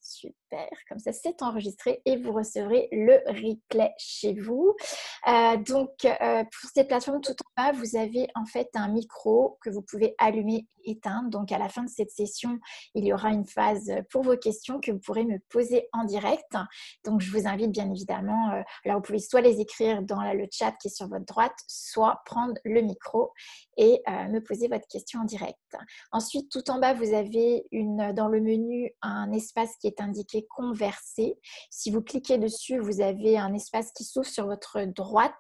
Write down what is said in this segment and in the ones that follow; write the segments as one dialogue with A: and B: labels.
A: super. Comme ça, c'est enregistré et vous recevrez le replay chez vous. Pour cette plateforme, tout en bas, vous avez en fait un micro que vous pouvez allumer et éteindre. Donc, à la fin de cette session, il y aura une phase pour vos questions que vous pourrez me poser en direct. Donc, je vous invite bien évidemment, alors vous pouvez soit les écrire dans le chat qui est sur votre droite, soit prendre le micro et me poser votre question en direct. Ensuite, tout en bas, vous avez dans le menu un espace qui est indiqué converser. Si vous cliquez dessus, vous avez un espace qui s'ouvre sur votre droite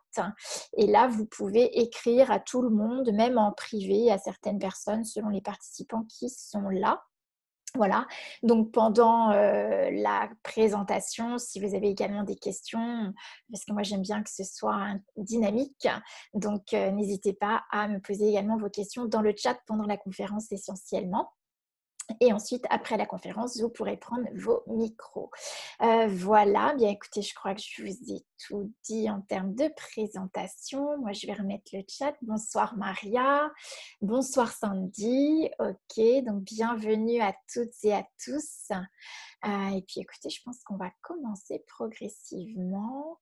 A: et là, vous pouvez écrire à tout le monde, même en privé, à certaines personnes selon les participants qui sont là. Voilà, donc pendant la présentation, si vous avez également des questions, parce que moi j'aime bien que ce soit dynamique, donc n'hésitez pas à me poser également vos questions dans le chat pendant la conférence essentiellement. Et ensuite, après la conférence, vous pourrez prendre vos micros. Voilà, bien écoutez, je crois que je vous ai tout dit en termes de présentation. Moi, je vais remettre le chat. Bonsoir Maria, bonsoir Sandy. Ok, donc bienvenue à toutes et à tous. Et puis écoutez, je pense qu'on va commencer progressivement.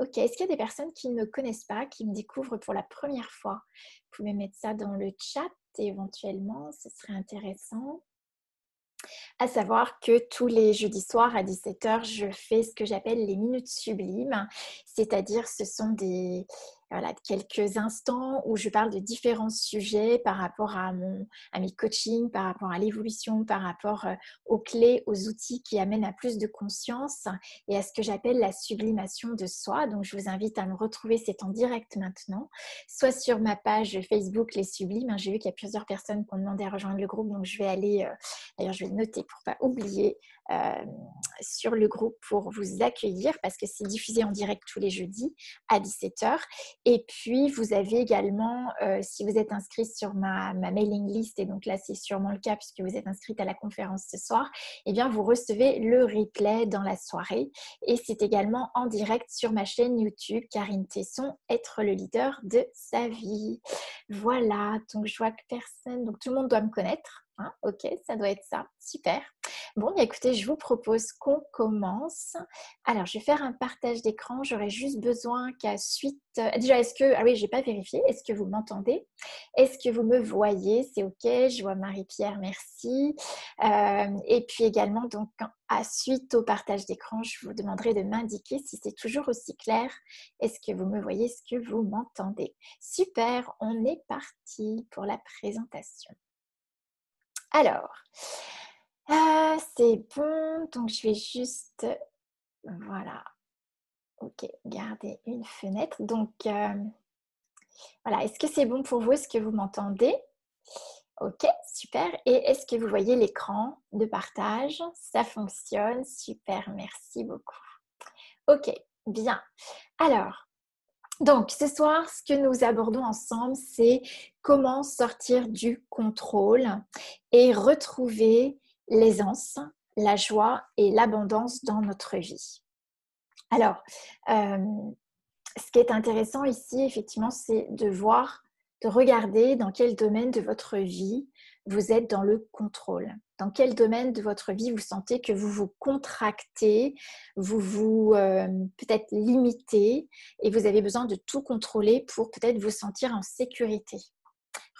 A: Ok, est-ce qu'il y a des personnes qui ne me connaissent pas, qui me découvrent pour la première fois? Vous pouvez mettre ça dans le chat éventuellement, ce serait intéressant. À savoir que tous les jeudis soirs à 17h, je fais ce que j'appelle les minutes sublimes, c'est-à-dire ce sont quelques instants où je parle de différents sujets par rapport à mes coachings, par rapport à l'évolution, par rapport aux clés, aux outils qui amènent à plus de conscience et à ce que j'appelle la sublimation de soi. Donc, je vous invite à me retrouver, c'est en direct maintenant, soit sur ma page Facebook Les Sublimes. J'ai vu qu'il y a plusieurs personnes qui ont demandé à rejoindre le groupe, donc je vais aller... D'ailleurs, je vais le noter pour ne pas oublier sur le groupe pour vous accueillir parce que c'est diffusé en direct tous les jeudis à 17h. Et puis, vous avez également, si vous êtes inscrit sur ma mailing list, et donc là, c'est sûrement le cas puisque vous êtes inscrite à la conférence ce soir, eh bien, vous recevez le replay dans la soirée. Et c'est également en direct sur ma chaîne YouTube, Karine Tesson, être le leader de sa vie. Voilà, donc je vois que personne, donc tout le monde doit me connaître. Hein, ok, ça doit être ça. Super. Bon, bien écoutez, je vous propose qu'on commence. Alors, je vais faire un partage d'écran. J'aurais juste besoin qu'à suite... déjà, est-ce que... Ah oui, je n'ai pas vérifié. Est-ce que vous m'entendez? Est-ce que vous me voyez? C'est ok. Je vois Marie-Pierre, merci. Et puis également, donc, à suite au partage d'écran, je vous demanderai de m'indiquer si c'est toujours aussi clair. Est-ce que vous me voyez? Est-ce que vous m'entendez? Super, on est parti pour la présentation. Alors, c'est bon, donc je vais juste, voilà, ok, garder une fenêtre. Donc, voilà, est-ce que c'est bon pour vous? Est-ce que vous m'entendez? Ok, super. Et est-ce que vous voyez l'écran de partage? Ça fonctionne, super, merci beaucoup. Ok, bien. Alors, donc ce soir, ce que nous abordons ensemble, c'est comment sortir du contrôle et retrouver l'aisance, la joie et l'abondance dans notre vie. Alors, ce qui est intéressant ici, effectivement, c'est de voir, de regarder dans quel domaine de votre vie vous êtes dans le contrôle. Dans quel domaine de votre vie vous sentez que vous vous contractez, vous vous peut-être limitez et vous avez besoin de tout contrôler pour peut-être vous sentir en sécurité.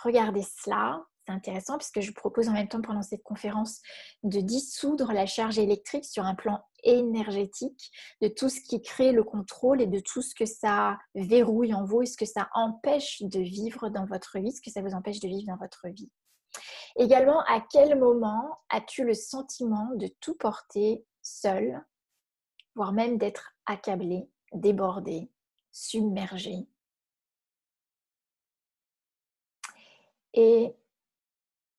A: Regardez cela, c'est intéressant puisque je vous propose en même temps pendant cette conférence de dissoudre la charge électrique sur un plan énergétique de tout ce qui crée le contrôle et de tout ce que ça verrouille en vous et ce que ça empêche de vivre dans votre vie, ce que ça vous empêche de vivre dans votre vie. Également, à quel moment as-tu le sentiment de tout porter seul, voire même d'être accablé, débordé, submergé? Et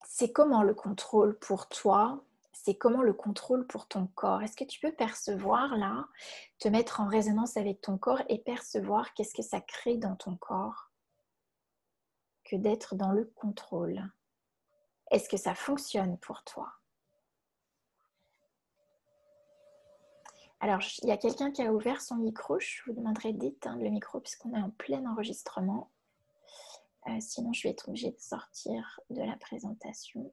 A: c'est comment le contrôle pour toi? C'est comment le contrôle pour ton corps? Est-ce que tu peux percevoir là, te mettre en résonance avec ton corps et percevoir qu'est-ce que ça crée dans ton corps que d'être dans le contrôle? Est-ce que ça fonctionne pour toi? Alors, il y a quelqu'un qui a ouvert son micro. Je vous demanderai d'éteindre le micro puisqu'on est en plein enregistrement. Sinon, je vais être obligée de sortir de la présentation.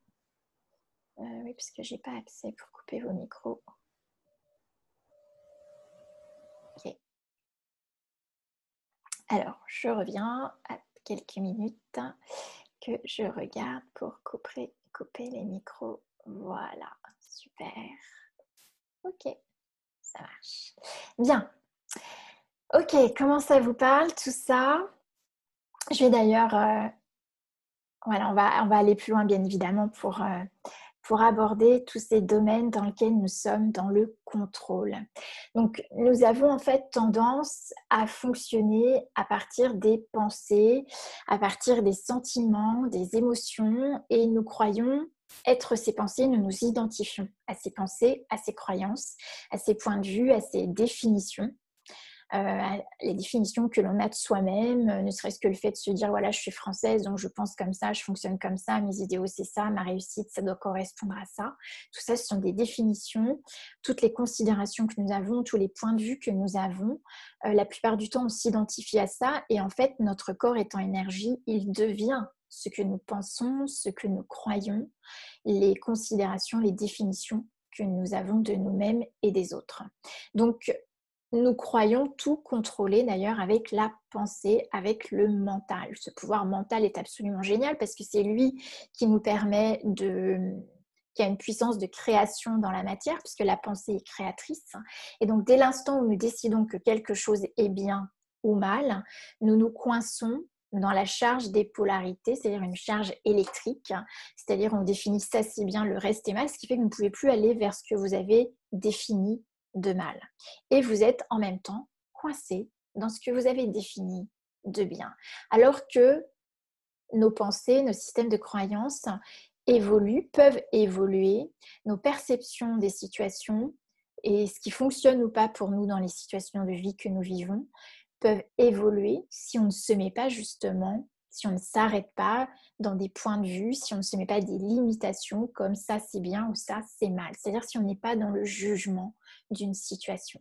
A: Oui, parce que j'ai pas accès pour couper vos micros. Ok. Alors, je reviens à quelques minutes que je regarde pour couper les micros. Voilà, super. Ok, ça marche. Bien. Ok, comment ça vous parle tout ça? Je vais d'ailleurs, voilà, on va aller plus loin bien évidemment pour aborder tous ces domaines dans lesquels nous sommes dans le contrôle. Donc, nous avons en fait tendance à fonctionner à partir des pensées, à partir des sentiments, des émotions, et nous croyons être ces pensées, nous nous identifions à ces pensées, à ces croyances, à ces points de vue, à ces définitions. Les définitions que l'on a de soi-même, ne serait-ce que le fait de se dire voilà, je suis française, donc je pense comme ça, je fonctionne comme ça, mes idéaux c'est ça, ma réussite ça doit correspondre à ça. Tout ça, ce sont des définitions, toutes les considérations que nous avons, tous les points de vue que nous avons. La plupart du temps, on s'identifie à ça et en fait, notre corps étant énergie, il devient ce que nous pensons, ce que nous croyons, les considérations, les définitions que nous avons de nous-mêmes et des autres. Donc, nous croyons tout contrôler d'ailleurs avec la pensée, avec le mental. Ce pouvoir mental est absolument génial parce que c'est lui qui nous permet qui a une puissance de création dans la matière puisque la pensée est créatrice. Et donc dès l'instant où nous décidons que quelque chose est bien ou mal, nous nous coinçons dans la charge des polarités, c'est-à-dire une charge électrique, c'est-à-dire on définit ça c'est bien, le reste est mal, ce qui fait que vous ne pouvez plus aller vers ce que vous avez défini de mal. Et vous êtes en même temps coincé dans ce que vous avez défini de bien. Alors que nos pensées, nos systèmes de croyances évoluent, peuvent évoluer, nos perceptions des situations et ce qui fonctionne ou pas pour nous dans les situations de vie que nous vivons peuvent évoluer si on ne se met pas justement, si on ne s'arrête pas dans des points de vue, si on ne se met pas des limitations comme ça c'est bien ou ça c'est mal. C'est-à-dire si on n'est pas dans le jugement d'une situation.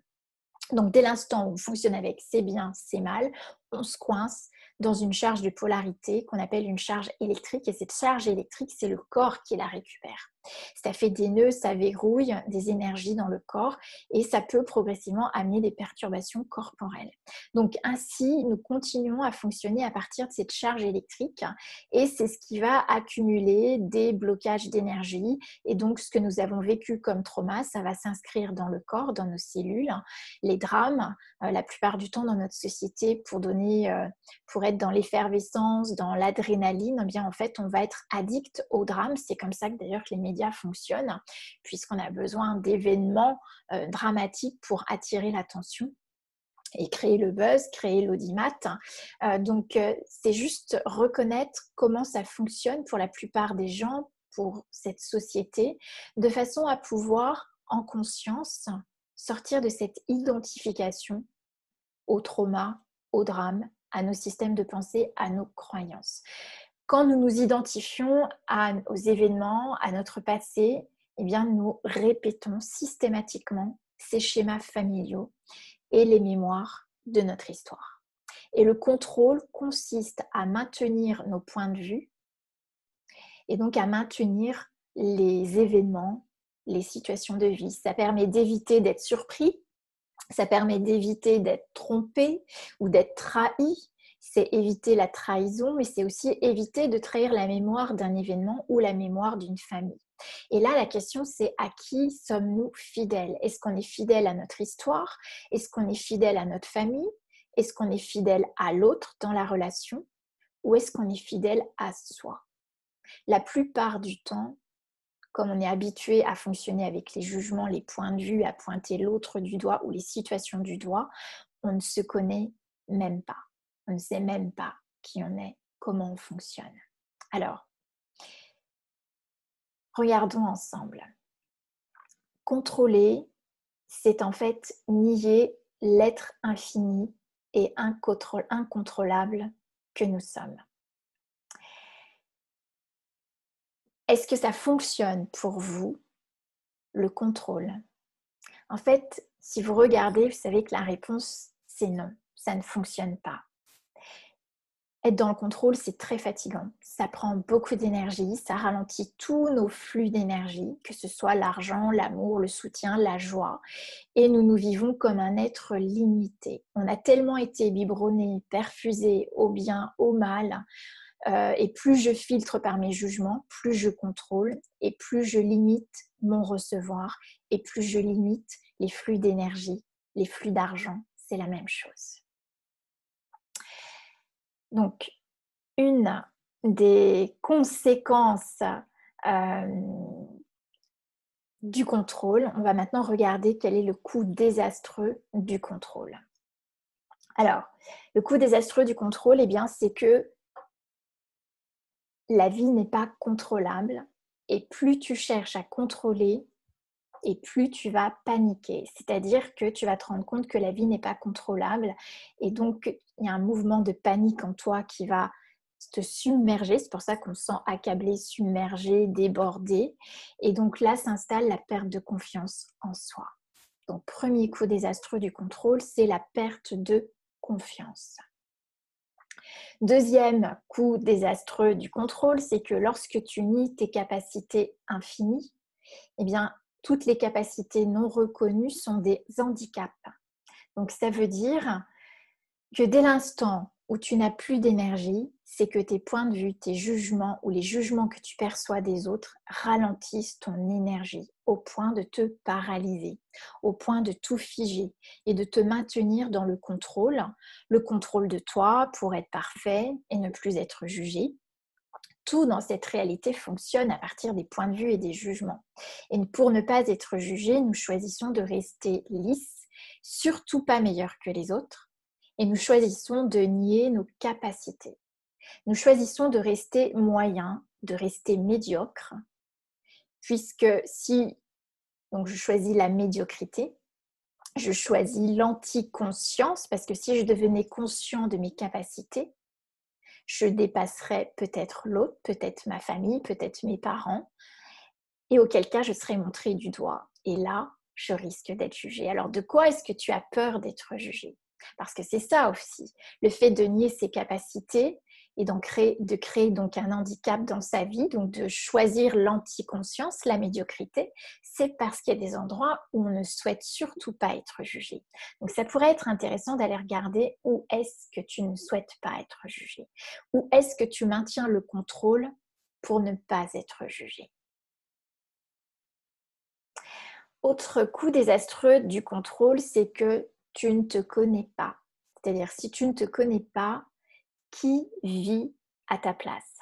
A: Donc dès l'instant où on fonctionne avec c'est bien, c'est mal, on se coince dans une charge de polarité qu'on appelle une charge électrique et cette charge électrique, c'est le corps qui la récupère. Ça fait des nœuds, ça verrouille des énergies dans le corps et ça peut progressivement amener des perturbations corporelles. Donc ainsi, nous continuons à fonctionner à partir de cette charge électrique et c'est ce qui va accumuler des blocages d'énergie et donc ce que nous avons vécu comme trauma, ça va s'inscrire dans le corps, dans nos cellules. Les drames, la plupart du temps dans notre société, pour être dans l'effervescence, dans l'adrénaline, eh bien en fait on va être addict au drame. C'est comme ça que d'ailleurs que les médias fonctionnent, puisqu'on a besoin d'événements dramatiques pour attirer l'attention et créer le buzz, créer l'audimat. Donc c'est juste reconnaître comment ça fonctionne pour la plupart des gens, pour cette société, de façon à pouvoir en conscience sortir de cette identification au trauma, au drame, à nos systèmes de pensée, à nos croyances. Quand nous nous identifions aux événements, à notre passé, eh bien, nous répétons systématiquement ces schémas familiaux et les mémoires de notre histoire. Et le contrôle consiste à maintenir nos points de vue et donc à maintenir les événements, les situations de vie. Ça permet d'éviter d'être surpris, ça permet d'éviter d'être trompé ou d'être trahi. C'est éviter la trahison, mais c'est aussi éviter de trahir la mémoire d'un événement ou la mémoire d'une famille. Et là, la question, c'est à qui sommes-nous fidèles? Est-ce qu'on est fidèle à notre histoire? Est-ce qu'on est fidèle à notre famille? Est-ce qu'on est fidèle à l'autre dans la relation? Ou est-ce qu'on est fidèle à soi? La plupart du temps, comme on est habitué à fonctionner avec les jugements, les points de vue, à pointer l'autre du doigt ou les situations du doigt, on ne se connaît même pas. On ne sait même pas qui on est, comment on fonctionne. Alors, regardons ensemble. Contrôler, c'est en fait nier l'être infini et incontrôlable que nous sommes. Est-ce que ça fonctionne pour vous, le contrôle? En fait, si vous regardez, vous savez que la réponse, c'est non. Ça ne fonctionne pas. être dans le contrôle, c'est très fatigant. Ça prend beaucoup d'énergie, ça ralentit tous nos flux d'énergie, que ce soit l'argent, l'amour, le soutien, la joie. Et nous nous vivons comme un être limité. On a tellement été biberonné, perfusé au bien, au mal. Et plus je filtre par mes jugements, plus je contrôle et plus je limite mon recevoir et plus je limite les flux d'énergie, les flux d'argent. C'est la même chose. Donc, une des conséquences du contrôle, on va maintenant regarder quel est le coût désastreux du contrôle. Alors, le coût désastreux du contrôle, eh bien, c'est que la vie n'est pas contrôlable et plus tu cherches à contrôler et plus tu vas paniquer. C'est-à-dire que tu vas te rendre compte que la vie n'est pas contrôlable et donc il y a un mouvement de panique en toi qui va te submerger. C'est pour ça qu'on se sent accablé, submergé, débordé. Et donc là s'installe la perte de confiance en soi. Donc premier coup désastreux du contrôle, c'est la perte de confiance. Deuxième coup désastreux du contrôle, c'est que lorsque tu nies tes capacités infinies, eh bien, toutes les capacités non reconnues sont des handicaps. Donc, ça veut dire que dès l'instant où tu n'as plus d'énergie, c'est que tes points de vue, tes jugements ou les jugements que tu perçois des autres ralentissent ton énergie au point de te paralyser, au point de tout figer et de te maintenir dans le contrôle de toi pour être parfait et ne plus être jugé. Tout dans cette réalité fonctionne à partir des points de vue et des jugements. Et pour ne pas être jugé, nous choisissons de rester lisses, surtout pas meilleurs que les autres, et nous choisissons de nier nos capacités. Nous choisissons de rester moyens, de rester médiocres, puisque si donc je choisis la médiocrité, je choisis l'anti-conscience, parce que si je devenais conscient de mes capacités, je dépasserais peut-être l'autre, peut-être ma famille, peut-être mes parents, et auquel cas je serais montrée du doigt. Et là, je risque d'être jugée. Alors, de quoi est-ce que tu as peur d'être jugée? Parce que c'est ça aussi, le fait de nier ses capacités et de créer donc un handicap dans sa vie, donc de choisir l'anticonscience, la médiocrité, c'est parce qu'il y a des endroits où on ne souhaite surtout pas être jugé. Donc ça pourrait être intéressant d'aller regarder où est-ce que tu ne souhaites pas être jugé, où est-ce que tu maintiens le contrôle pour ne pas être jugé. Autre coup désastreux du contrôle, c'est que tu ne te connais pas. C'est-à-dire, si tu ne te connais pas, qui vit à ta place?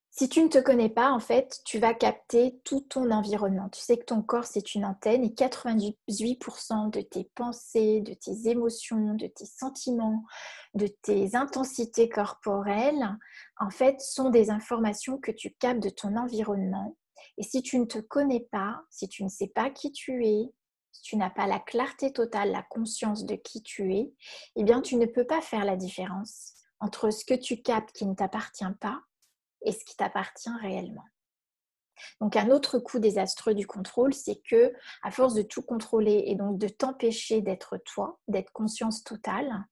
A: Si tu ne te connais pas, en fait, tu vas capter tout ton environnement. Tu sais que ton corps, c'est une antenne et 98% de tes pensées, de tes émotions, de tes sentiments, de tes intensités corporelles, en fait, sont des informations que tu captes de ton environnement. Et si tu ne te connais pas, si tu ne sais pas qui tu es, si tu n'as pas la clarté totale, la conscience de qui tu es, eh bien, tu ne peux pas faire la différence entre ce que tu captes qui ne t'appartient pas et ce qui t'appartient réellement. Donc un autre coup désastreux du contrôle, c'est que à force de tout contrôler et donc de t'empêcher d'être toi, d'être conscience totale,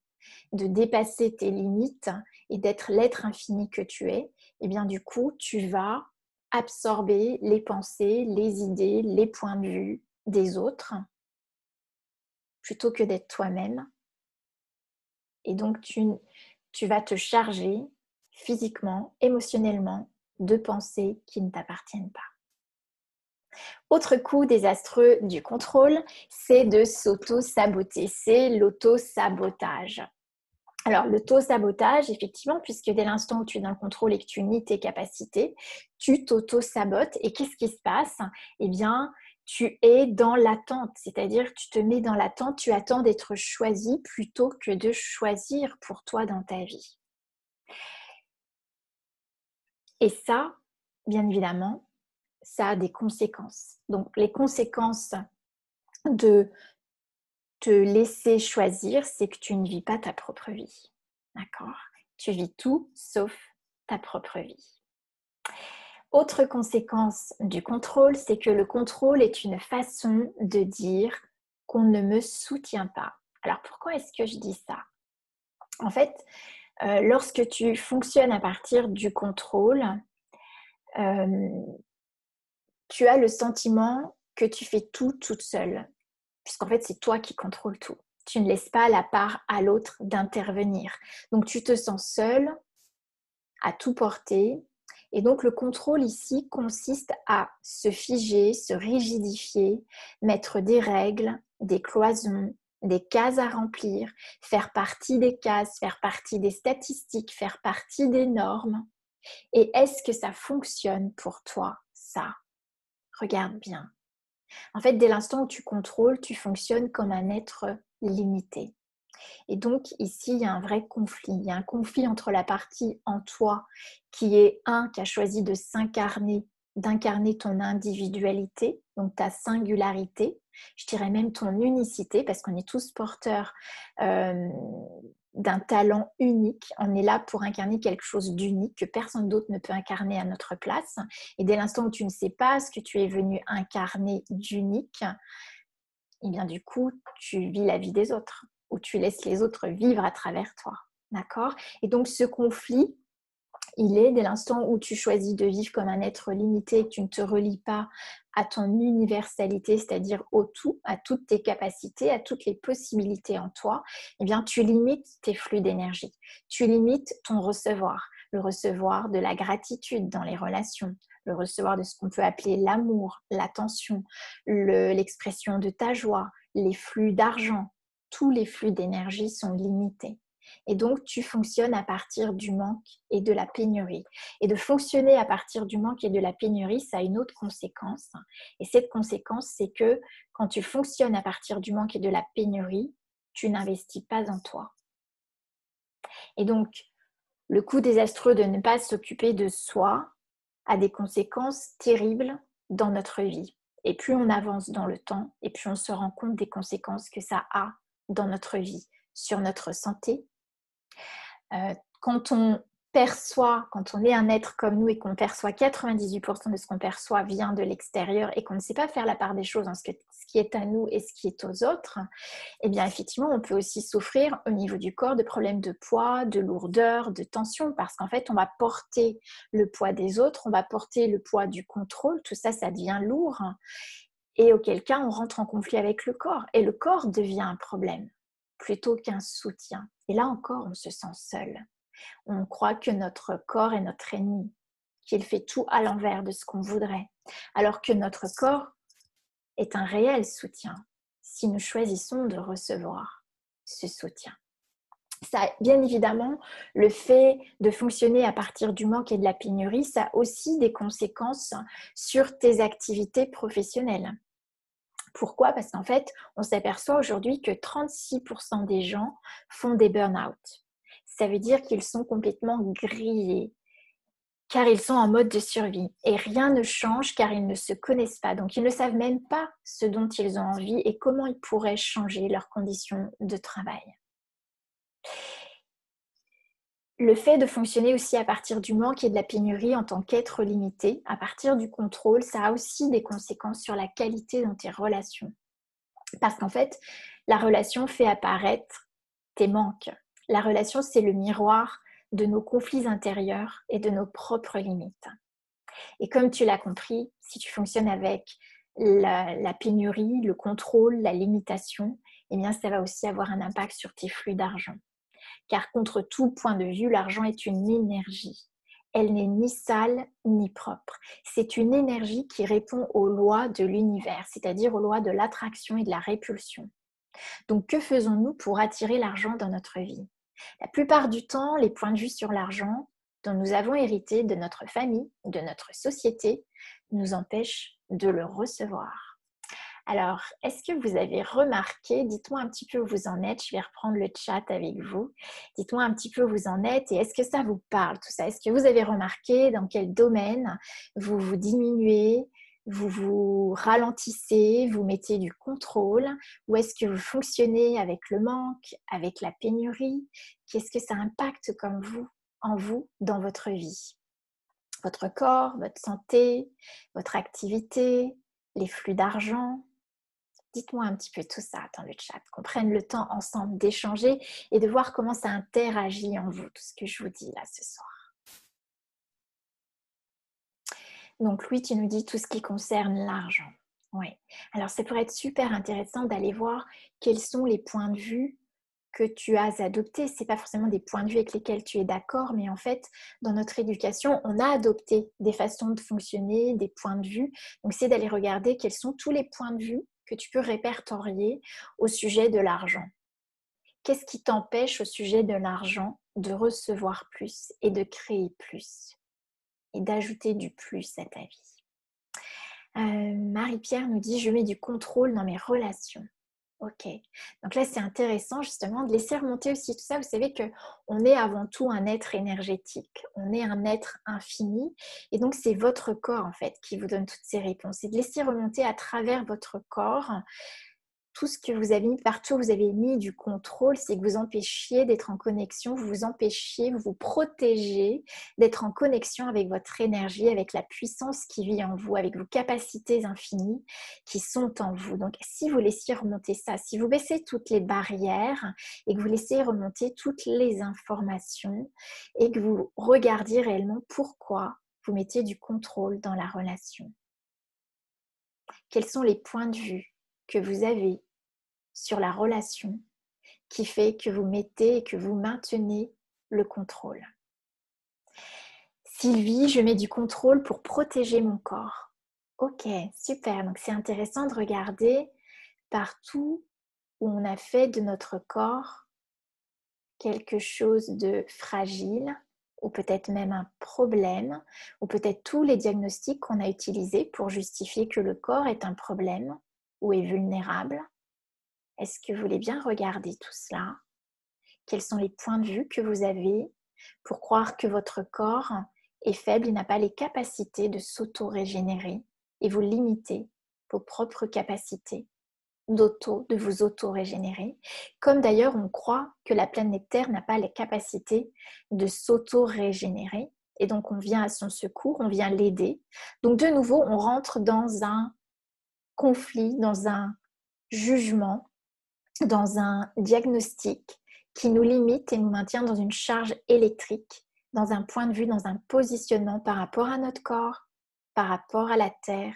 A: de dépasser tes limites et d'être l'être infini que tu es, et bien du coup, tu vas absorber les pensées, les idées, les points de vue des autres plutôt que d'être toi-même. Et donc tu vas te charger physiquement, émotionnellement de pensées qui ne t'appartiennent pas. Autre coup désastreux du contrôle, c'est de s'auto-saboter, c'est l'auto-sabotage. Alors, l'auto-sabotage, effectivement, puisque dès l'instant où tu es dans le contrôle et que tu nies tes capacités, tu t'auto-sabotes. Et qu'est-ce qui se passe? Eh bien, tu es dans l'attente, c'est-à-dire que tu te mets dans l'attente, tu attends d'être choisi plutôt que de choisir pour toi dans ta vie. Et ça, bien évidemment, ça a des conséquences. Donc, les conséquences de te laisser choisir, c'est que tu ne vis pas ta propre vie. D'accord? Tu vis tout sauf ta propre vie. Autre conséquence du contrôle, c'est que le contrôle est une façon de dire qu'on ne me soutient pas. Alors pourquoi est-ce que je dis ça? En fait, Lorsque tu fonctionnes à partir du contrôle, euh, tu as le sentiment que tu fais tout toute seule, puisqu'en fait, c'est toi qui contrôles tout. Tu ne laisses pas la part à l'autre d'intervenir. Donc, tu te sens seule, à tout porter. Et donc, le contrôle ici consiste à se figer, se rigidifier, mettre des règles, des cloisons, des cases à remplir, faire partie des cases, faire partie des statistiques, faire partie des normes. Et est-ce que ça fonctionne pour toi, ça? Regarde bien. En fait, dès l'instant où tu contrôles, tu fonctionnes comme un être limité. Et donc, ici, il y a un vrai conflit. Il y a un conflit entre la partie en toi qui est qui a choisi de s'incarner, d'incarner ton individualité, donc ta singularité, je dirais même ton unicité, parce qu'on est tous porteurs d'un talent unique. On est là pour incarner quelque chose d'unique que personne d'autre ne peut incarner à notre place. Et dès l'instant où tu ne sais pas ce que tu es venu incarner d'unique, et bien du coup, tu vis la vie des autres, ou tu laisses les autres vivre à travers toi. D'accord? Et donc ce conflit, il est dès l'instant où tu choisis de vivre comme un être limité et que tu ne te relis pas à ton universalité, c'est-à-dire au tout, à toutes tes capacités, à toutes les possibilités en toi, eh bien tu limites tes flux d'énergie. Tu limites ton recevoir, le recevoir de la gratitude dans les relations, le recevoir de ce qu'on peut appeler l'amour, l'attention, l'expression de ta joie, les flux d'argent. Tous les flux d'énergie sont limités. Et donc, tu fonctionnes à partir du manque et de la pénurie. Et de fonctionner à partir du manque et de la pénurie, ça a une autre conséquence. Et cette conséquence, c'est que quand tu fonctionnes à partir du manque et de la pénurie, tu n'investis pas en toi. Et donc, le coup désastreux de ne pas s'occuper de soi a des conséquences terribles dans notre vie. Et plus on avance dans le temps, et plus on se rend compte des conséquences que ça a dans notre vie, sur notre santé. Quand on perçoit, quand on est un être comme nous et qu'on perçoit 98% de ce qu'on perçoit vient de l'extérieur et qu'on ne sait pas faire la part des choses en ce qui est à nous et ce qui est aux autres, eh bien effectivement, on peut aussi souffrir au niveau du corps de problèmes de poids, de lourdeur, de tension, parce qu'en fait, on va porter le poids des autres, on va porter le poids du contrôle, tout ça, ça devient lourd, et auquel cas, on rentre en conflit avec le corps, et le corps devient un problème plutôt qu'un soutien. Et là encore, on se sent seul. On croit que notre corps est notre ennemi, qu'il fait tout à l'envers de ce qu'on voudrait, alors que notre corps est un réel soutien si nous choisissons de recevoir ce soutien. Ça, bien évidemment, le fait de fonctionner à partir du manque et de la pénurie, ça a aussi des conséquences sur tes activités professionnelles. Pourquoi? Parce qu'en fait, on s'aperçoit aujourd'hui que 36% des gens font des burn-out. Ça veut dire qu'ils sont complètement grillés, car ils sont en mode de survie. Et rien ne change car ils ne se connaissent pas. Donc, ils ne savent même pas ce dont ils ont envie et comment ils pourraient changer leurs conditions de travail. Le fait de fonctionner aussi à partir du manque et de la pénurie en tant qu'être limité, à partir du contrôle, ça a aussi des conséquences sur la qualité dans tes relations. Parce qu'en fait, la relation fait apparaître tes manques. La relation, c'est le miroir de nos conflits intérieurs et de nos propres limites. Et comme tu l'as compris, si tu fonctionnes avec la pénurie, le contrôle, la limitation, eh bien, ça va aussi avoir un impact sur tes flux d'argent. Car contre tout point de vue, l'argent est une énergie. Elle n'est ni sale ni propre. C'est une énergie qui répond aux lois de l'univers, c'est-à-dire aux lois de l'attraction et de la répulsion. Donc, que faisons-nous pour attirer l'argent dans notre vie? La plupart du temps, les points de vue sur l'argent dont nous avons hérité de notre famille, de notre société, nous empêchent de le recevoir. Alors, est-ce que vous avez remarqué, dites-moi un petit peu où vous en êtes, je vais reprendre le chat avec vous, dites-moi un petit peu où vous en êtes et est-ce que ça vous parle tout ça? Est-ce que vous avez remarqué dans quel domaine vous vous diminuez, vous vous ralentissez, vous mettez du contrôle ou est-ce que vous fonctionnez avec le manque, avec la pénurie? Qu'est-ce que ça impacte comme vous, en vous, dans votre vie? Votre corps, votre santé, votre activité, les flux d'argent? Dites-moi un petit peu tout ça dans le chat, qu'on prenne le temps ensemble d'échanger et de voir comment ça interagit en vous, tout ce que je vous dis là ce soir. Donc Louis, tu nous dis tout ce qui concerne l'argent. Oui. Alors ça pourrait être super intéressant d'aller voir quels sont les points de vue que tu as adoptés. Ce n'est pas forcément des points de vue avec lesquels tu es d'accord, mais en fait, dans notre éducation, on a adopté des façons de fonctionner, des points de vue. Donc c'est d'aller regarder quels sont tous les points de vue que tu peux répertorier au sujet de l'argent. Qu'est-ce qui t'empêche au sujet de l'argent de recevoir plus et de créer plus et d'ajouter du plus à ta vie? Marie-Pierre nous dit « Je mets du contrôle dans mes relations ». Ok, donc là c'est intéressant justement de laisser remonter aussi tout ça. Vous savez qu'on est avant tout un être énergétique, on est un être infini et donc c'est votre corps en fait qui vous donne toutes ces réponses. Et de laisser remonter à travers votre corps tout ce que vous avez mis, partout où vous avez mis du contrôle, c'est que vous empêchiez d'être en connexion, vous vous empêchiez, vous vous protégez d'être en connexion avec votre énergie, avec la puissance qui vit en vous, avec vos capacités infinies qui sont en vous. Donc, si vous laissiez remonter ça, si vous baissez toutes les barrières et que vous laissez remonter toutes les informations et que vous regardiez réellement pourquoi vous mettiez du contrôle dans la relation. Quels sont les points de vue que vous avez sur la relation qui fait que vous mettez et que vous maintenez le contrôle. Sylvie, je mets du contrôle pour protéger mon corps. Ok, super. Donc c'est intéressant de regarder partout où on a fait de notre corps quelque chose de fragile ou peut-être même un problème ou peut-être tous les diagnostics qu'on a utilisés pour justifier que le corps est un problème ou est vulnérable. Est-ce que vous voulez bien regarder tout cela? Quels sont les points de vue que vous avez pour croire que votre corps est faible, il n'a pas les capacités de s'auto-régénérer et vous limitez vos propres capacités de vous auto-régénérer. Comme d'ailleurs on croit que la planète Terre n'a pas les capacités de s'auto-régénérer et donc on vient à son secours, on vient l'aider. Donc de nouveau on rentre dans un conflit, dans un jugement, dans un diagnostic qui nous limite et nous maintient dans une charge électrique, dans un point de vue, dans un positionnement par rapport à notre corps, par rapport à la Terre,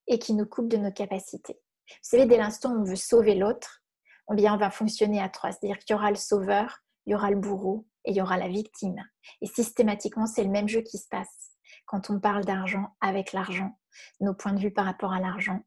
A: et qui nous coupe de nos capacités. Vous savez, dès l'instant où on veut sauver l'autre, on va fonctionner à trois. C'est-à-dire qu'il y aura le sauveur, il y aura le bourreau et il y aura la victime. Et systématiquement, c'est le même jeu qui se passe. Quand on parle d'argent, avec l'argent, nos points de vue par rapport à l'argent,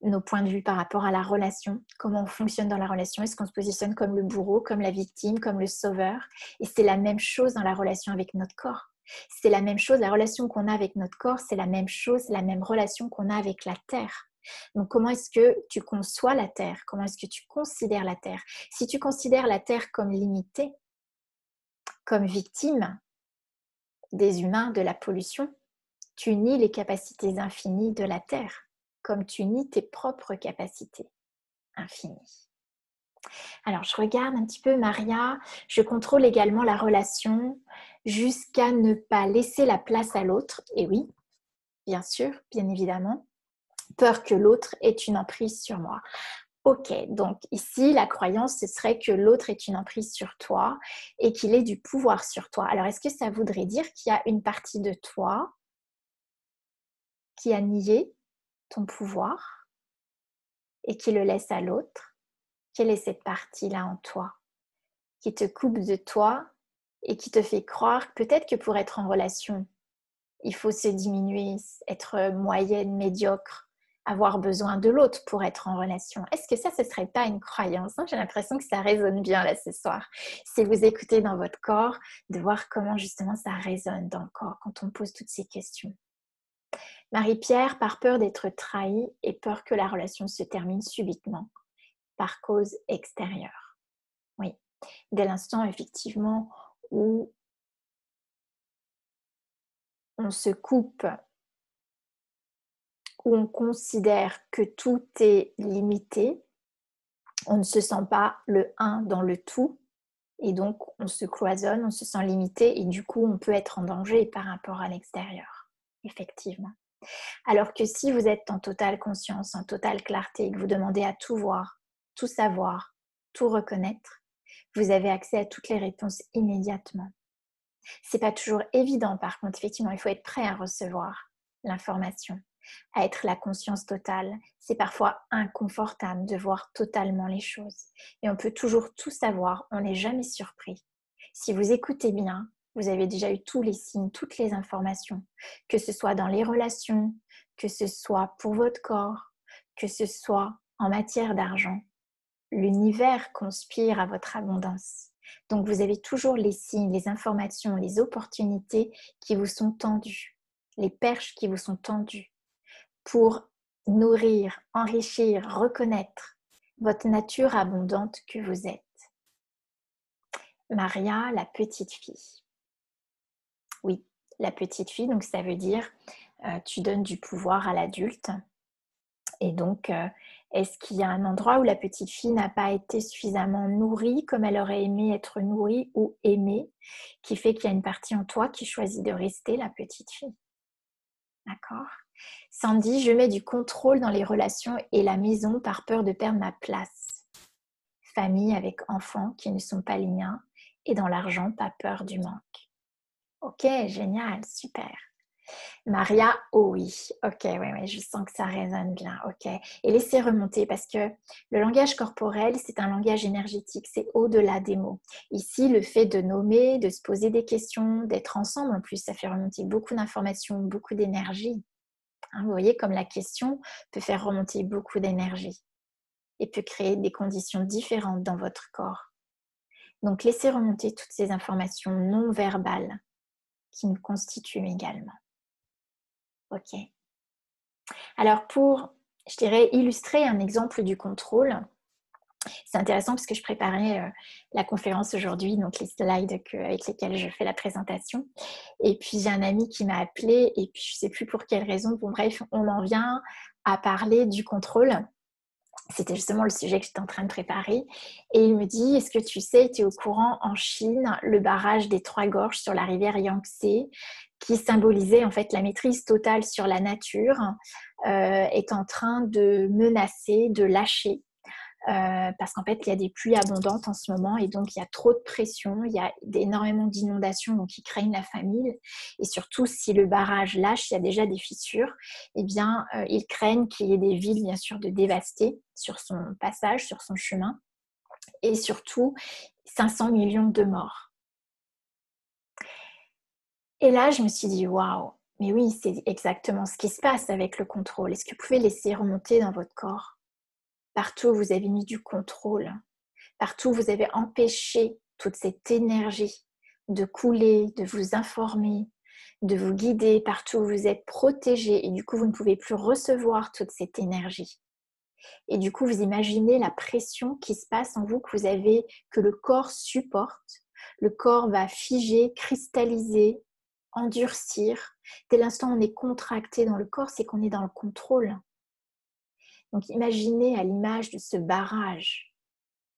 A: nos points de vue par rapport à la relation, comment on fonctionne dans la relation, est-ce qu'on se positionne comme le bourreau, comme la victime, comme le sauveur. Et c'est la même chose dans la relation avec notre corps. C'est la même chose, la relation qu'on a avec notre corps, c'est la même chose, la même relation qu'on a avec la Terre. Donc comment est-ce que tu conçois la Terre? Comment est-ce que tu considères la Terre? Si tu considères la Terre comme limitée, comme victime des humains, de la pollution, tu nies les capacités infinies de la Terre, comme tu nies tes propres capacités infinies. Alors, je regarde un petit peu Maria, je contrôle également la relation jusqu'à ne pas laisser la place à l'autre. Et oui, bien sûr, bien évidemment, peur que l'autre ait une emprise sur moi. Ok, donc ici, la croyance, ce serait que l'autre ait une emprise sur toi et qu'il ait du pouvoir sur toi. Alors, est-ce que ça voudrait dire qu'il y a une partie de toi qui a nié ton pouvoir et qui le laisse à l'autre? Quelle est cette partie-là en toi qui te coupe de toi et qui te fait croire peut-être que pour être en relation, il faut se diminuer, être moyenne, médiocre, avoir besoin de l'autre pour être en relation. Est-ce que ça, ce ne serait pas une croyance? J'ai l'impression que ça résonne bien là ce soir. Si vous écoutez dans votre corps, de voir comment justement ça résonne dans le corps quand on pose toutes ces questions. Marie-Pierre, par peur d'être trahie et peur que la relation se termine subitement par cause extérieure. Oui, dès l'instant effectivement où on se coupe, où on considère que tout est limité, on ne se sent pas le un dans le tout et donc on se cloisonne, on se sent limité et du coup on peut être en danger par rapport à l'extérieur, effectivement. Alors que si vous êtes en totale conscience, en totale clarté, que vous demandez à tout voir, tout savoir, tout reconnaître, vous avez accès à toutes les réponses immédiatement. C'est pas toujours évident, par contre, effectivement, il faut être prêt à recevoir l'information, à être la conscience totale. C'est parfois inconfortable de voir totalement les choses. Et on peut toujours tout savoir, on n'est jamais surpris. Si vous écoutez bien, vous avez déjà eu tous les signes, toutes les informations, que ce soit dans les relations, que ce soit pour votre corps, que ce soit en matière d'argent. L'univers conspire à votre abondance. Donc vous avez toujours les signes, les informations, les opportunités qui vous sont tendues, les perches qui vous sont tendues pour nourrir, enrichir, reconnaître votre nature abondante que vous êtes. Maria, la petite fille. Oui, la petite fille, donc ça veut dire tu donnes du pouvoir à l'adulte. Et donc, est-ce qu'il y a un endroit où la petite fille n'a pas été suffisamment nourrie comme elle aurait aimé être nourrie ou aimée, qui fait qu'il y a une partie en toi qui choisit de rester la petite fille? D'accord? Sandy, je mets du contrôle dans les relations et la maison par peur de perdre ma place. Famille avec enfants qui ne sont pas les miens et dans l'argent, pas peur du manque. Ok, génial, super. Maria, oh oui, ok, ouais, je sens que ça résonne bien, ok. Et laissez remonter parce que le langage corporel, c'est un langage énergétique, c'est au-delà des mots. Ici, le fait de nommer, de se poser des questions, d'être ensemble en plus, ça fait remonter beaucoup d'informations, beaucoup d'énergie. Hein, vous voyez comme la question peut faire remonter beaucoup d'énergie et peut créer des conditions différentes dans votre corps. Donc laissez remonter toutes ces informations non verbales qui nous constituent également. Ok. Alors pour, je dirais, illustrer un exemple du contrôle, c'est intéressant parce que je préparais la conférence aujourd'hui, donc les slides avec lesquels je fais la présentation. Et puis j'ai un ami qui m'a appelé et puis je ne sais plus pour quelle raison. Bon bref, on en vient à parler du contrôle. C'était justement le sujet que j'étais en train de préparer. Et il me dit, est-ce que tu sais, tu es au courant en Chine, le barrage des Trois Gorges sur la rivière Yangtze, qui symbolisait en fait la maîtrise totale sur la nature, est en train de menacer, de lâcher. Parce qu'en fait, il y a des pluies abondantes en ce moment et donc il y a trop de pression, il y a énormément d'inondations donc qui craignent la famine. Et surtout, si le barrage lâche, il y a déjà des fissures, eh bien, ils craignent qu'il y ait des villes, bien sûr, de dévastées sur son passage, sur son chemin. Et surtout, 500 millions de morts. Et là, je me suis dit, waouh, mais oui, c'est exactement ce qui se passe avec le contrôle. Est-ce que vous pouvez laisser remonter dans votre corps? Partout où vous avez mis du contrôle, partout où vous avez empêché toute cette énergie de couler, de vous informer, de vous guider, partout où vous êtes protégé et du coup vous ne pouvez plus recevoir toute cette énergie. Et du coup vous imaginez la pression qui se passe en vous, que vous avez, que le corps supporte. Le corps va figer, cristalliser, endurcir. Dès l'instant où on est contracté dans le corps, c'est qu'on est dans le contrôle. Donc imaginez à l'image de ce barrage,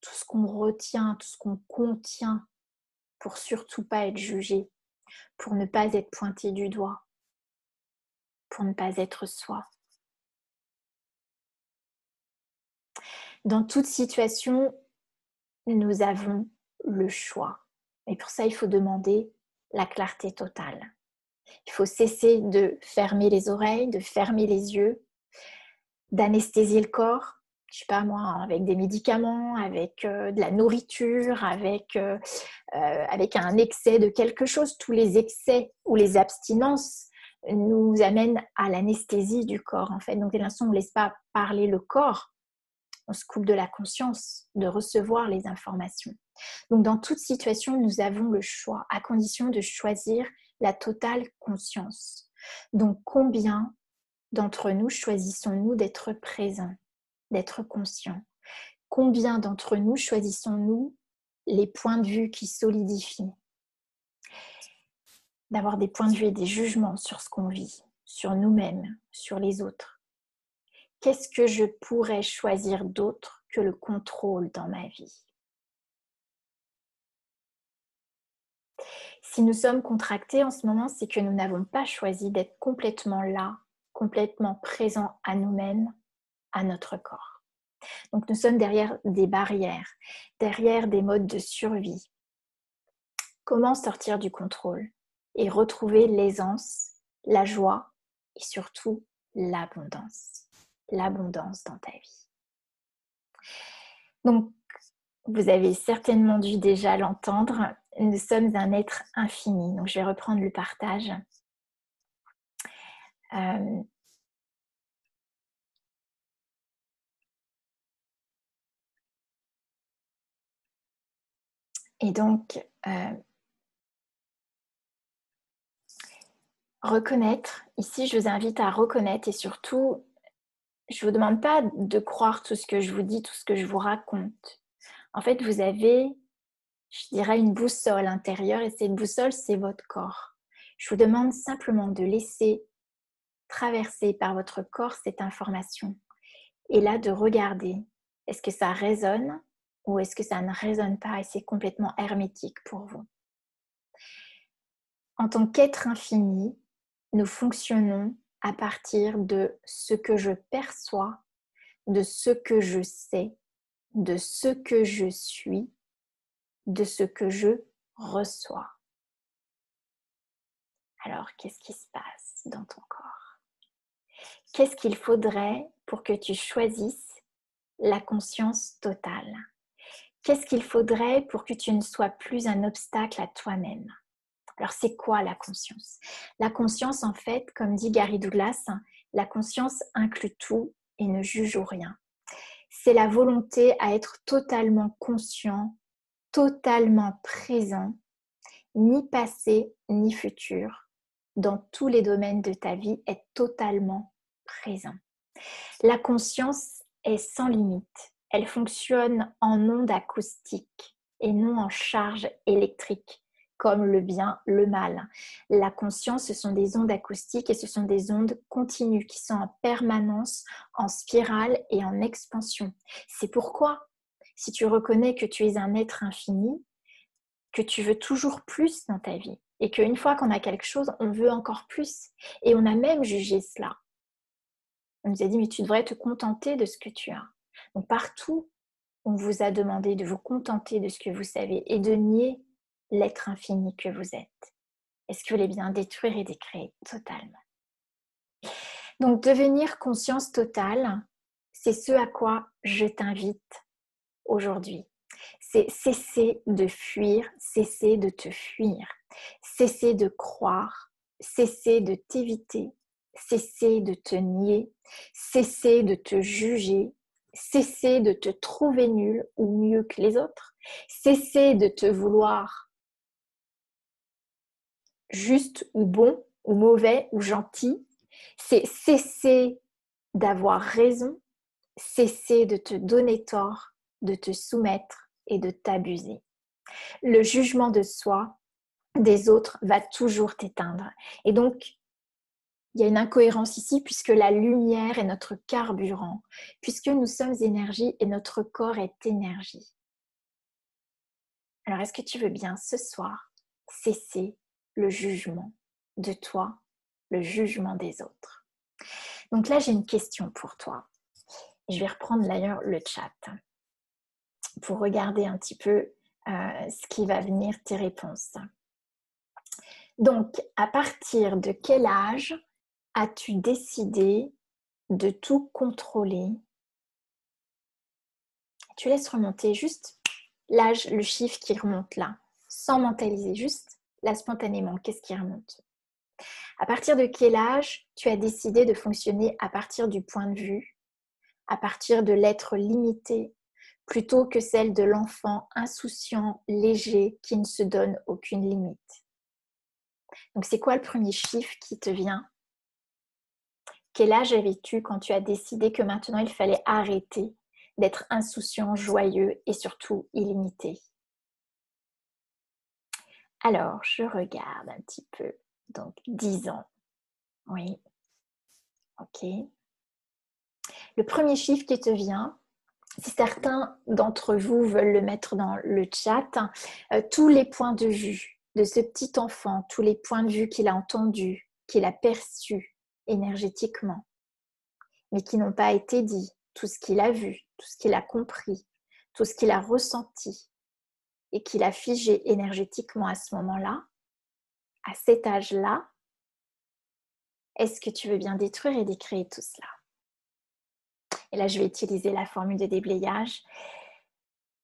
A: tout ce qu'on retient, tout ce qu'on contient pour surtout pas être jugé, pour ne pas être pointé du doigt, pour ne pas être soi. Dans toute situation, nous avons le choix. Et pour ça, il faut demander la clarté totale. Il faut cesser de fermer les oreilles, de fermer les yeux, d'anesthésier le corps, je sais pas moi, avec des médicaments, avec de la nourriture, avec un excès de quelque chose. Tous les excès ou les abstinences nous amènent à l'anesthésie du corps en fait. Donc dès l'instant où on ne laisse pas parler le corps, on se coupe de la conscience de recevoir les informations. Donc dans toute situation, nous avons le choix, à condition de choisir la totale conscience. Donc combien d'entre nous choisissons-nous d'être présents, d'être conscients? Combien d'entre nous choisissons-nous les points de vue qui solidifient? D'avoir des points de vue et des jugements sur ce qu'on vit, sur nous-mêmes, sur les autres. Qu'est-ce que je pourrais choisir d'autre que le contrôle dans ma vie? Si nous sommes contractés en ce moment, c'est que nous n'avons pas choisi d'être complètement là, complètement présents à nous-mêmes, à notre corps. Donc nous sommes derrière des barrières, derrière des modes de survie. Comment sortir du contrôle et retrouver l'aisance, la joie et surtout l'abondance. L'abondance dans ta vie. Donc, vous avez certainement dû déjà l'entendre, nous sommes un être infini. Donc, je vais reprendre le partage. Et donc, reconnaître, ici je vous invite à reconnaître et surtout, je ne vous demande pas de croire tout ce que je vous dis, tout ce que je vous raconte. En fait, vous avez, je dirais, une boussole intérieure et cette boussole, c'est votre corps. Je vous demande simplement de laisser traverser par votre corps cette information et là de regarder, est-ce que ça résonne ou est-ce que ça ne résonne pas et c'est complètement hermétique pour vous. En tant qu'être infini, nous fonctionnons à partir de ce que je perçois, de ce que je sais, de ce que je suis, de ce que je reçois. Alors, qu'est-ce qui se passe dans ton corps? Qu'est-ce qu'il faudrait pour que tu choisisses la conscience totale? Qu'est-ce qu'il faudrait pour que tu ne sois plus un obstacle à toi-même? Alors, c'est quoi la conscience? La conscience, en fait, comme dit Gary Douglas, la conscience inclut tout et ne juge rien. C'est la volonté à être totalement conscient, totalement présent, ni passé, ni futur, dans tous les domaines de ta vie, être totalement présent. La conscience est sans limite. Elle fonctionne en ondes acoustiques et non en charge électrique, comme le bien, le mal. La conscience, ce sont des ondes acoustiques et ce sont des ondes continues qui sont en permanence, en spirale et en expansion. C'est pourquoi, si tu reconnais que tu es un être infini, que tu veux toujours plus dans ta vie et qu'une fois qu'on a quelque chose, on veut encore plus. Et on a même jugé cela. On nous a dit, mais tu devrais te contenter de ce que tu as. Donc partout, on vous a demandé de vous contenter de ce que vous savez et de nier l'être infini que vous êtes. Est-ce que vous voulez bien détruire et décréer totalement? Donc devenir conscience totale, c'est ce à quoi je t'invite aujourd'hui. C'est cesser de fuir, cesser de te fuir, cesser de croire, cesser de t'éviter, cesser de te nier, cesser de te juger, cesser de te trouver nul ou mieux que les autres, cesser de te vouloir juste ou bon ou mauvais ou gentil, c'est cesser d'avoir raison, cesser de te donner tort, de te soumettre et de t'abuser. Le jugement de soi, des autres, va toujours t'éteindre. Et donc, il y a une incohérence ici puisque la lumière est notre carburant, puisque nous sommes énergie et notre corps est énergie. Alors, est-ce que tu veux bien ce soir cesser le jugement de toi, le jugement des autres? Donc là, j'ai une question pour toi. Je vais reprendre d'ailleurs le chat pour regarder un petit peu ce qui va venir, tes réponses. Donc, à partir de quel âge as-tu décidé de tout contrôler? Tu laisses remonter juste l'âge, le chiffre qui remonte là, sans mentaliser, juste là spontanément, qu'est-ce qui remonte? À partir de quel âge tu as décidé de fonctionner à partir du point de vue, à partir de l'être limité, plutôt que celle de l'enfant insouciant, léger, qui ne se donne aucune limite? Donc, c'est quoi le premier chiffre qui te vient? Quel âge avais-tu quand tu as décidé que maintenant il fallait arrêter d'être insouciant, joyeux et surtout illimité? Alors, je regarde un petit peu. Donc, 10 ans. Oui. Ok. Le premier chiffre qui te vient, si certains d'entre vous veulent le mettre dans le chat, tous les points de vue de ce petit enfant, tous les points de vue qu'il a entendus, qu'il a perçus, énergétiquement, mais qui n'ont pas été dits, tout ce qu'il a vu, tout ce qu'il a compris, tout ce qu'il a ressenti et qu'il a figé énergétiquement à ce moment-là, à cet âge-là, est-ce que tu veux bien détruire et décréer tout cela? Et là, je vais utiliser la formule de déblayage.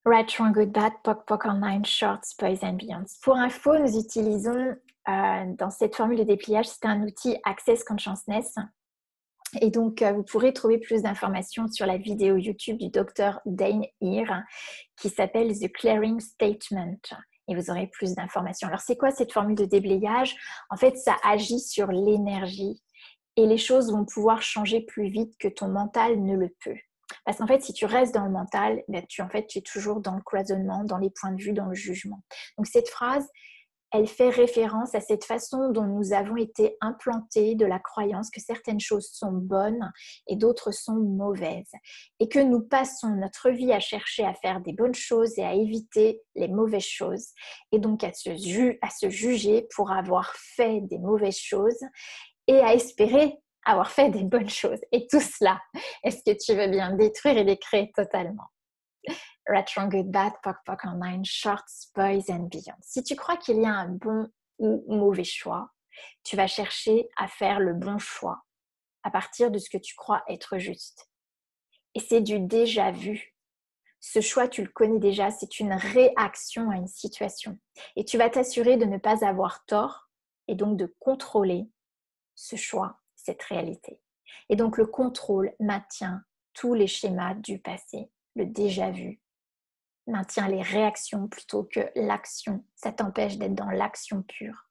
A: Right, wrong, good, bad, POC, POC, online, shorts, boys and beyonds. Pour info, nous utilisons dans cette formule de dépliage, c'est un outil Access Consciousness. Et donc, vous pourrez trouver plus d'informations sur la vidéo YouTube du docteur Dane Heer qui s'appelle The Clearing Statement. Et vous aurez plus d'informations. Alors, c'est quoi cette formule de déblayage? En fait, ça agit sur l'énergie et les choses vont pouvoir changer plus vite que ton mental ne le peut. Parce qu'en fait, si tu restes dans le mental, tu es toujours dans le cloisonnement, dans les points de vue, dans le jugement. Donc, cette phrase, elle fait référence à cette façon dont nous avons été implantés de la croyance que certaines choses sont bonnes et d'autres sont mauvaises. Et que nous passons notre vie à chercher à faire des bonnes choses et à éviter les mauvaises choses. Et donc à se juger pour avoir fait des mauvaises choses et à espérer avoir fait des bonnes choses. Et tout cela, est-ce que tu veux bien détruire et décréer totalement? Right, wrong, good, bad, POC, POC, online, shorts, boys and beyond. Si tu crois qu'il y a un bon ou mauvais choix, tu vas chercher à faire le bon choix à partir de ce que tu crois être juste. Et c'est du déjà vu. Ce choix, tu le connais déjà, c'est une réaction à une situation. Et tu vas t'assurer de ne pas avoir tort et donc de contrôler ce choix, cette réalité. Et donc le contrôle maintient tous les schémas du passé, le déjà vu, maintient les réactions plutôt que l'action. Ça t'empêche d'être dans l'action pure.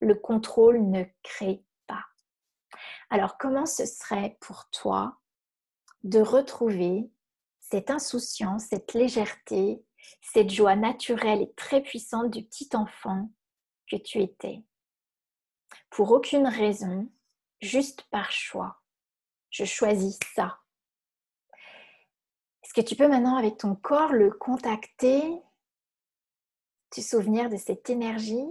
A: Le contrôle ne crée pas. Alors comment ce serait pour toi de retrouver cette insouciance, cette légèreté, cette joie naturelle et très puissante du petit enfant que tu étais? Pour aucune raison, juste par choix. Je choisis ça. Est-ce que tu peux maintenant avec ton corps le contacter, te souvenir de cette énergie?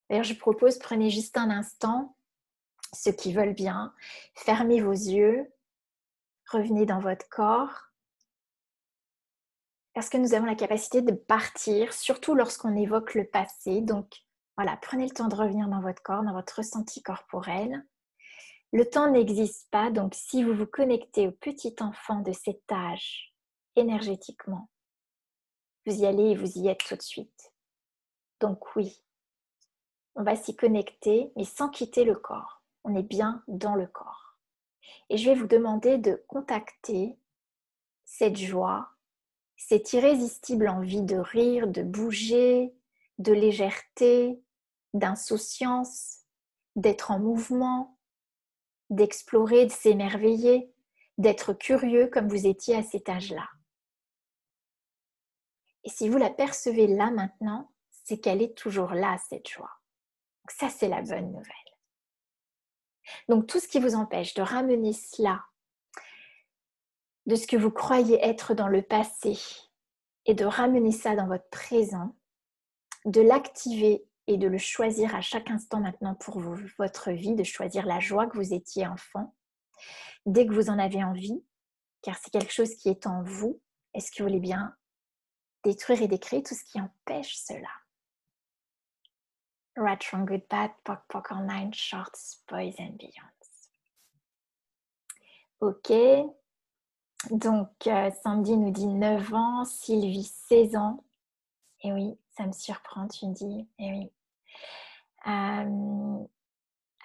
A: D'ailleurs, je propose, prenez juste un instant, ceux qui veulent bien, fermez vos yeux, revenez dans votre corps, parce que nous avons la capacité de partir, surtout lorsqu'on évoque le passé. Donc, voilà, prenez le temps de revenir dans votre corps, dans votre ressenti corporel. Le temps n'existe pas, donc si vous vous connectez au petit enfant de cet âge, énergétiquement, vous y allez et vous y êtes tout de suite. Donc oui, on va s'y connecter, mais sans quitter le corps. On est bien dans le corps. Et je vais vous demander de contacter cette joie, cette irrésistible envie de rire, de bouger, de légèreté, d'insouciance, d'être en mouvement, d'explorer, de s'émerveiller, d'être curieux comme vous étiez à cet âge-là. Et si vous la percevez là maintenant, c'est qu'elle est toujours là, cette joie. Donc ça, c'est la bonne nouvelle. Donc tout ce qui vous empêche de ramener cela, de ce que vous croyez être dans le passé, et de ramener ça dans votre présent, de l'activer et de le choisir à chaque instant maintenant pour votre vie, de choisir la joie que vous étiez enfant, dès que vous en avez envie, car c'est quelque chose qui est en vous. Est-ce que vous voulez bien détruire et décréer tout ce qui empêche cela? Right, wrong, good, bad, POC, POC, online, shorts, boys and beyonds. Ok. Donc, Sandy nous dit 9 ans, Sylvie 16 ans. Et oui, ça me surprend, tu me dis. Et oui.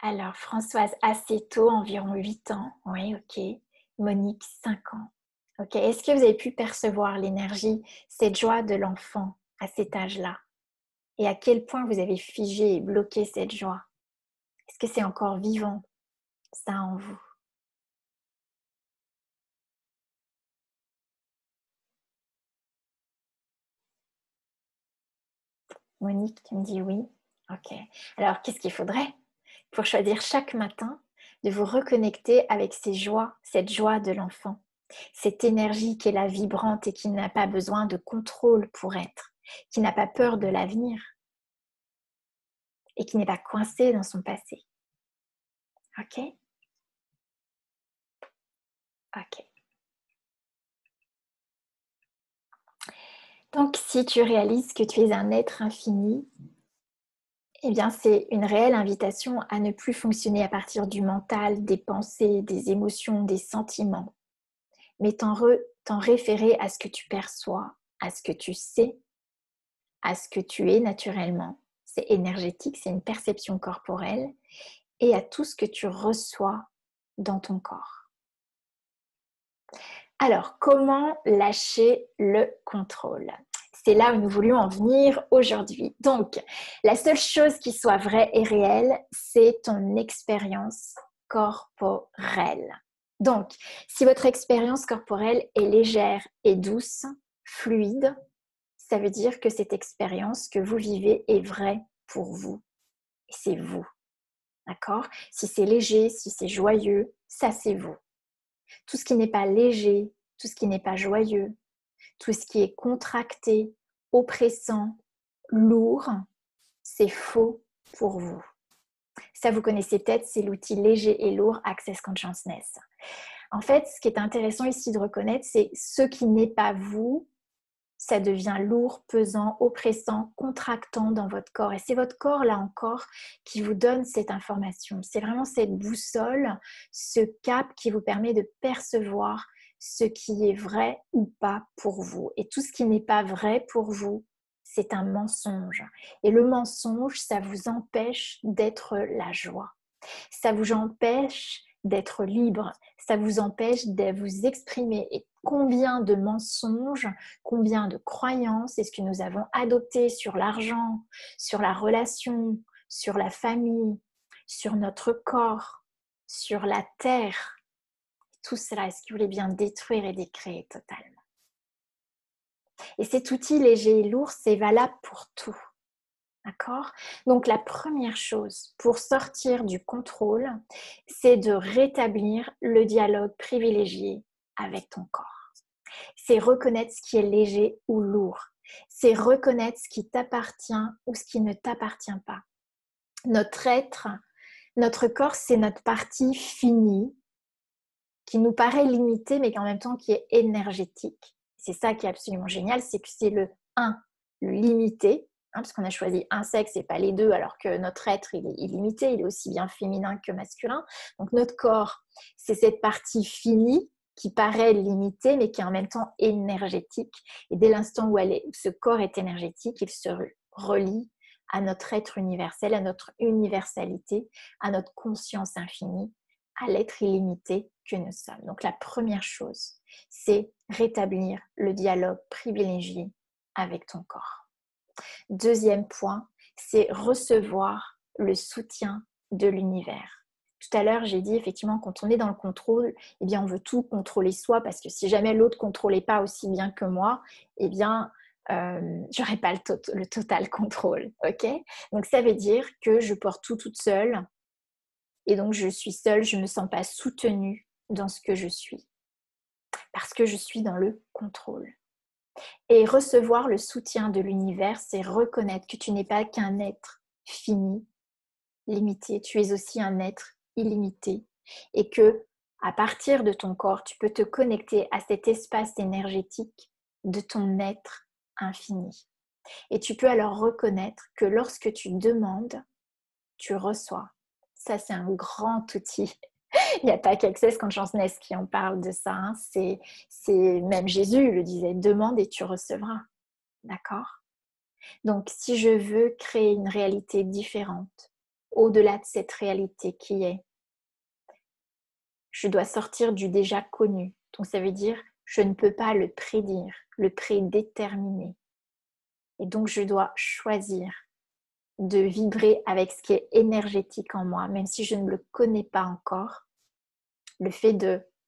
A: Alors, Françoise, assez tôt, environ 8 ans. Oui, ok. Monique, 5 ans. Ok. Est-ce que vous avez pu percevoir l'énergie, cette joie de l'enfant à cet âge-là? Et à quel point vous avez figé et bloqué cette joie? Est-ce que c'est encore vivant, ça en vous? Monique, tu me dis oui. Ok. Alors, qu'est-ce qu'il faudrait pour choisir chaque matin de vous reconnecter avec ces joies, cette joie de l'enfant, cette énergie qui est la vibrante et qui n'a pas besoin de contrôle pour être, qui n'a pas peur de l'avenir et qui n'est pas coincée dans son passé. Ok? Ok. Donc, si tu réalises que tu es un être infini, eh bien, c'est une réelle invitation à ne plus fonctionner à partir du mental, des pensées, des émotions, des sentiments, mais t'en référer à ce que tu perçois, à ce que tu sais, à ce que tu es naturellement. C'est énergétique, c'est une perception corporelle, et à tout ce que tu reçois dans ton corps. Alors, comment lâcher le contrôle? C'est là où nous voulions en venir aujourd'hui. Donc, la seule chose qui soit vraie et réelle, c'est ton expérience corporelle. Donc, si votre expérience corporelle est légère et douce, fluide, ça veut dire que cette expérience que vous vivez est vraie pour vous. Et c'est vous. D'accord? Si c'est léger, si c'est joyeux, ça c'est vous. Tout ce qui n'est pas léger, tout ce qui n'est pas joyeux, tout ce qui est contracté, oppressant, lourd, c'est faux pour vous. Ça, vous connaissez peut-être, c'est l'outil léger et lourd Access Consciousness. En fait, ce qui est intéressant ici de reconnaître, c'est ce qui n'est pas vous, ça devient lourd, pesant, oppressant, contractant dans votre corps. Et c'est votre corps, là encore, qui vous donne cette information. C'est vraiment cette boussole, ce cap qui vous permet de percevoir ce qui est vrai ou pas pour vous. Et tout ce qui n'est pas vrai pour vous, c'est un mensonge. Et le mensonge, ça vous empêche d'être la joie. Ça vous empêche d'être libre, ça vous empêche de vous exprimer. Et combien de mensonges, combien de croyances est-ce que nous avons adoptées sur l'argent, sur la relation, sur la famille, sur notre corps, sur la terre. Tout cela, est-ce que vous voulez bien détruire et décréer totalement? Et cet outil léger et lourd, c'est valable pour tout. D'accord? Donc la première chose pour sortir du contrôle, c'est de rétablir le dialogue privilégié avec ton corps. C'est reconnaître ce qui est léger ou lourd. C'est reconnaître ce qui t'appartient ou ce qui ne t'appartient pas. Notre être, notre corps, c'est notre partie finie qui nous paraît limitée mais qui en même temps qui est énergétique. C'est ça qui est absolument génial, c'est que c'est le le limité, parce qu'on a choisi un sexe et pas les deux, alors que notre être, il est illimité, il est aussi bien féminin que masculin. Donc notre corps, c'est cette partie finie qui paraît limitée, mais qui est en même temps énergétique. Et dès l'instant où ce corps est énergétique, il se relie à notre être universel, à notre universalité, à notre conscience infinie, à l'être illimité que nous sommes. Donc la première chose, c'est rétablir le dialogue privilégié avec ton corps. Deuxième point, c'est recevoir le soutien de l'univers. Tout à l'heure, j'ai dit effectivement, quand on est dans le contrôle, eh bien, on veut tout contrôler soi, parce que si jamais l'autre ne contrôlait pas aussi bien que moi, eh bien, j'aurais pas le total contrôle. Ok? Donc, ça veut dire que je porte tout toute seule, et donc je suis seule, je ne me sens pas soutenue dans ce que je suis, parce que je suis dans le contrôle. Et recevoir le soutien de l'univers, c'est reconnaître que tu n'es pas qu'un être fini, limité, tu es aussi un être illimité, et que à partir de ton corps, tu peux te connecter à cet espace énergétique de ton être infini. Et tu peux alors reconnaître que lorsque tu demandes, tu reçois. Ça, c'est un grand outil. Il n'y a pas qu'Access Consciousness qui en parle de ça. Hein. C'est même Jésus le disait, demande et tu recevras. D'accord? Donc, si je veux créer une réalité différente, au-delà de cette réalité qui est, je dois sortir du déjà connu. Donc, ça veut dire, je ne peux pas le prédire, le prédéterminer. Et donc, je dois choisir de vibrer avec ce qui est énergétique en moi, même si je ne le connais pas encore. Le fait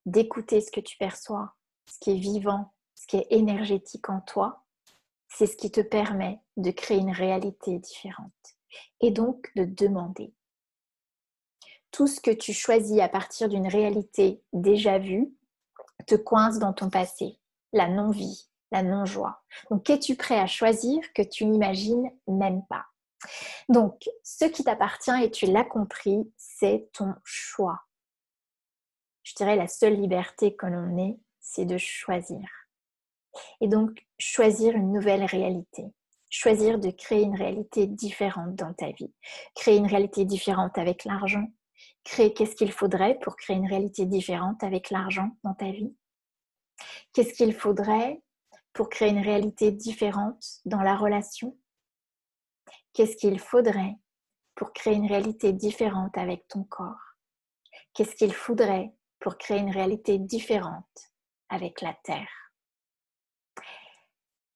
A: d'écouter ce que tu perçois, ce qui est vivant, ce qui est énergétique en toi, c'est ce qui te permet de créer une réalité différente. Et donc de demander. Tout ce que tu choisis à partir d'une réalité déjà vue te coince dans ton passé, la non-vie, la non-joie. Donc qu'es-tu prêt à choisir que tu n'imagines même pas? Donc, ce qui t'appartient, et tu l'as compris, c'est ton choix. Je dirais la seule liberté que l'on ait, c'est de choisir. Et donc, choisir une nouvelle réalité. Choisir de créer une réalité différente dans ta vie. Créer une réalité différente avec l'argent. Qu'est-ce qu'il faudrait pour créer une réalité différente avec l'argent dans ta vie? Qu'est-ce qu'il faudrait pour créer une réalité différente dans la relation? Qu'est-ce qu'il faudrait pour créer une réalité différente avec ton corps? Qu'est-ce qu'il faudrait pour créer une réalité différente avec la terre?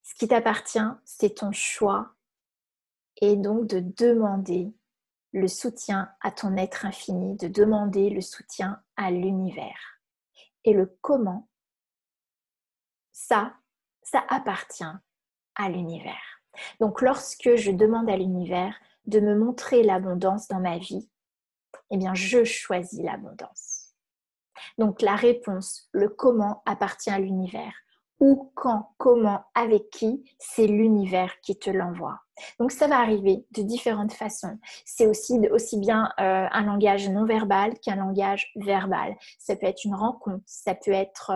A: Ce qui t'appartient, c'est ton choix, et donc de demander le soutien à ton être infini, de demander le soutien à l'univers. Et le comment, ça appartient à l'univers. Donc lorsque je demande à l'univers de me montrer l'abondance dans ma vie, eh bien je choisis l'abondance. Donc la réponse, le comment appartient à l'univers. Où, quand, comment, avec qui, c'est l'univers qui te l'envoie. Donc ça va arriver de différentes façons. C'est aussi bien un langage non verbal qu'un langage verbal. Ça peut être une rencontre, ça peut être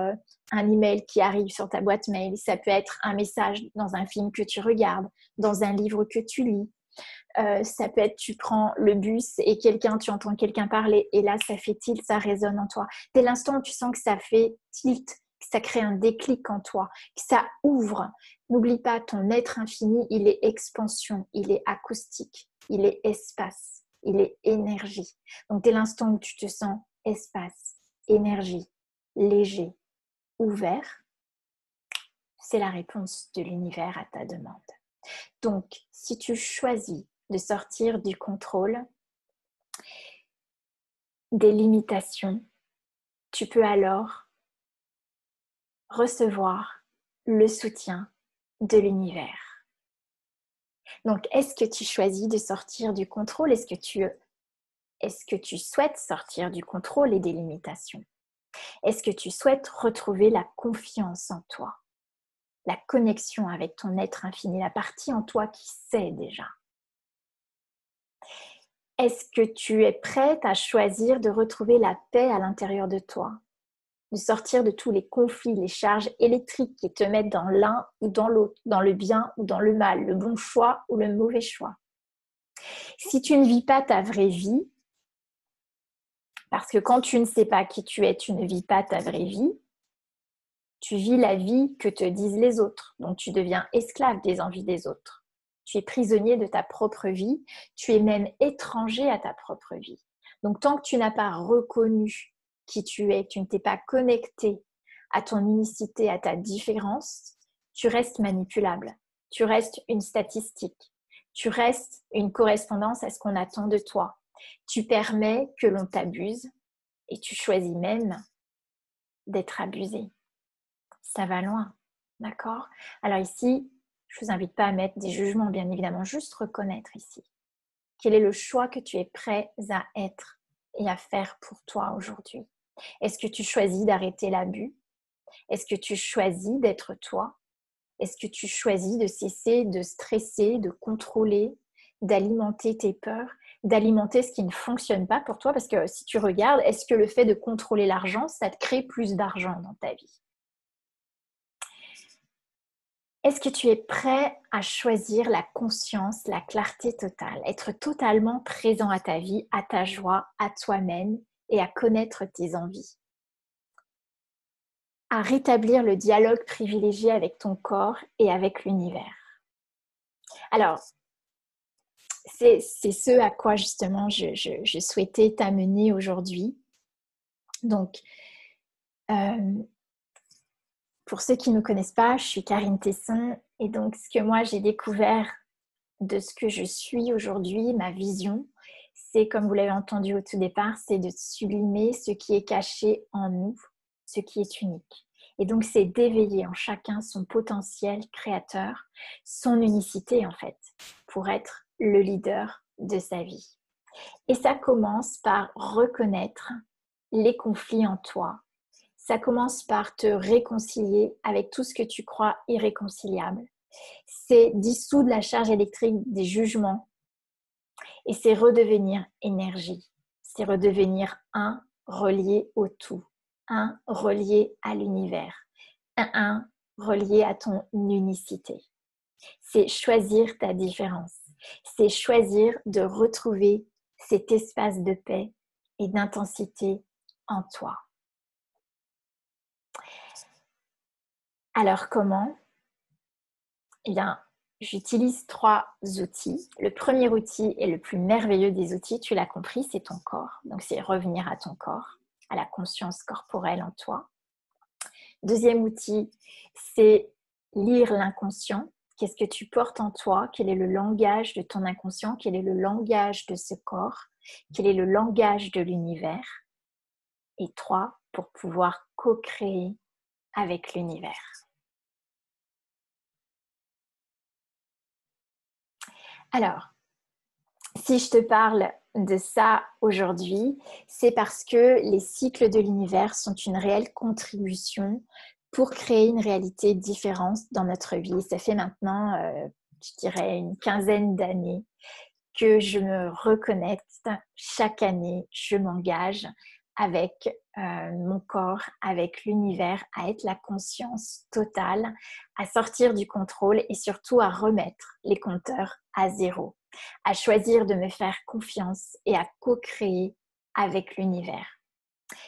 A: un email qui arrive sur ta boîte mail, ça peut être un message dans un film que tu regardes, dans un livre que tu lis. Ça peut être tu prends le bus et tu entends quelqu'un parler et là ça fait tilt, ça résonne en toi. Dès l'instant où tu sens que ça fait tilt, que ça crée un déclic en toi, que ça ouvre, n'oublie pas, ton être infini, il est expansion, il est acoustique, il est espace, il est énergie. Donc dès l'instant où tu te sens espace, énergie, léger, ouvert, c'est la réponse de l'univers à ta demande. Donc, si tu choisis de sortir du contrôle, des limitations, tu peux alors recevoir le soutien de l'univers. Donc, est-ce que tu choisis de sortir du contrôle? Est-ce que tu souhaites sortir du contrôle et des limitations? Est-ce que tu souhaites retrouver la confiance en toi, la connexion avec ton être infini, la partie en toi qui sait déjà? Est-ce que tu es prête à choisir de retrouver la paix à l'intérieur de toi? De sortir de tous les conflits, les charges électriques qui te mettent dans l'un ou dans l'autre, dans le bien ou dans le mal, le bon choix ou le mauvais choix. Si tu ne vis pas ta vraie vie, parce que quand tu ne sais pas qui tu es, tu ne vis pas ta vraie vie, tu vis la vie que te disent les autres. Donc tu deviens esclave des envies des autres. Tu es prisonnier de ta propre vie, tu es même étranger à ta propre vie. Donc tant que tu n'as pas reconnu qui tu es, tu ne t'es pas connecté à ton unicité, à ta différence, tu restes manipulable, tu restes une statistique, tu restes une correspondance à ce qu'on attend de toi. Tu permets que l'on t'abuse et tu choisis même d'être abusé. Ça va loin, d'accord? Alors ici, je ne vous invite pas à mettre des jugements, bien évidemment, juste reconnaître ici. Quel est le choix que tu es prêt à être et à faire pour toi aujourd'hui? Est-ce que tu choisis d'arrêter l'abus? Est-ce que tu choisis d'être toi? Est-ce que tu choisis de cesser de stresser, de contrôler, d'alimenter tes peurs, d'alimenter ce qui ne fonctionne pas pour toi? Parce que si tu regardes, est-ce que le fait de contrôler l'argent, ça te crée plus d'argent dans ta vie? Est-ce que tu es prêt à choisir la conscience, la clarté totale, être totalement présent à ta vie, à ta joie, à toi-même et à connaître tes envies? À rétablir le dialogue privilégié avec ton corps et avec l'univers. Alors, c'est ce à quoi justement je souhaitais t'amener aujourd'hui. Donc, pour ceux qui ne me connaissent pas, je suis Karine Tesson et donc ce que moi j'ai découvert de ce que je suis aujourd'hui, ma vision, c'est comme vous l'avez entendu au tout départ, c'est de sublimer ce qui est caché en nous, ce qui est unique. Et donc c'est d'éveiller en chacun son potentiel créateur, son unicité en fait, pour être le leader de sa vie. Et ça commence par reconnaître les conflits en toi. Ça commence par te réconcilier avec tout ce que tu crois irréconciliable. C'est dissoudre la charge électrique des jugements Et c'est redevenir énergie. C'est redevenir un relié au tout. Un relié à l'univers. Un relié à ton unicité. C'est choisir ta différence. C'est choisir de retrouver cet espace de paix et d'intensité en toi. Alors comment? Eh bien, j'utilise 3 outils. Le premier outil et le plus merveilleux des outils, tu l'as compris, c'est ton corps. Donc, c'est revenir à ton corps, à la conscience corporelle en toi. Deuxième outil, c'est lire l'inconscient. Qu'est-ce que tu portes en toi? Quel est le langage de ton inconscient? Quel est le langage de ce corps? Quel est le langage de l'univers? Et 3, pour pouvoir co-créer avec l'univers. Alors, si je te parle de ça aujourd'hui, c'est parce que les cycles de l'univers sont une réelle contribution pour créer une réalité différente dans notre vie. Ça fait maintenant, je dirais, une quinzaine d'années que je me reconnecte. Chaque année, je m'engage avec mon corps, avec l'univers, à être la conscience totale, à sortir du contrôle et surtout à remettre les compteurs à zéro, à choisir de me faire confiance et à co-créer avec l'univers.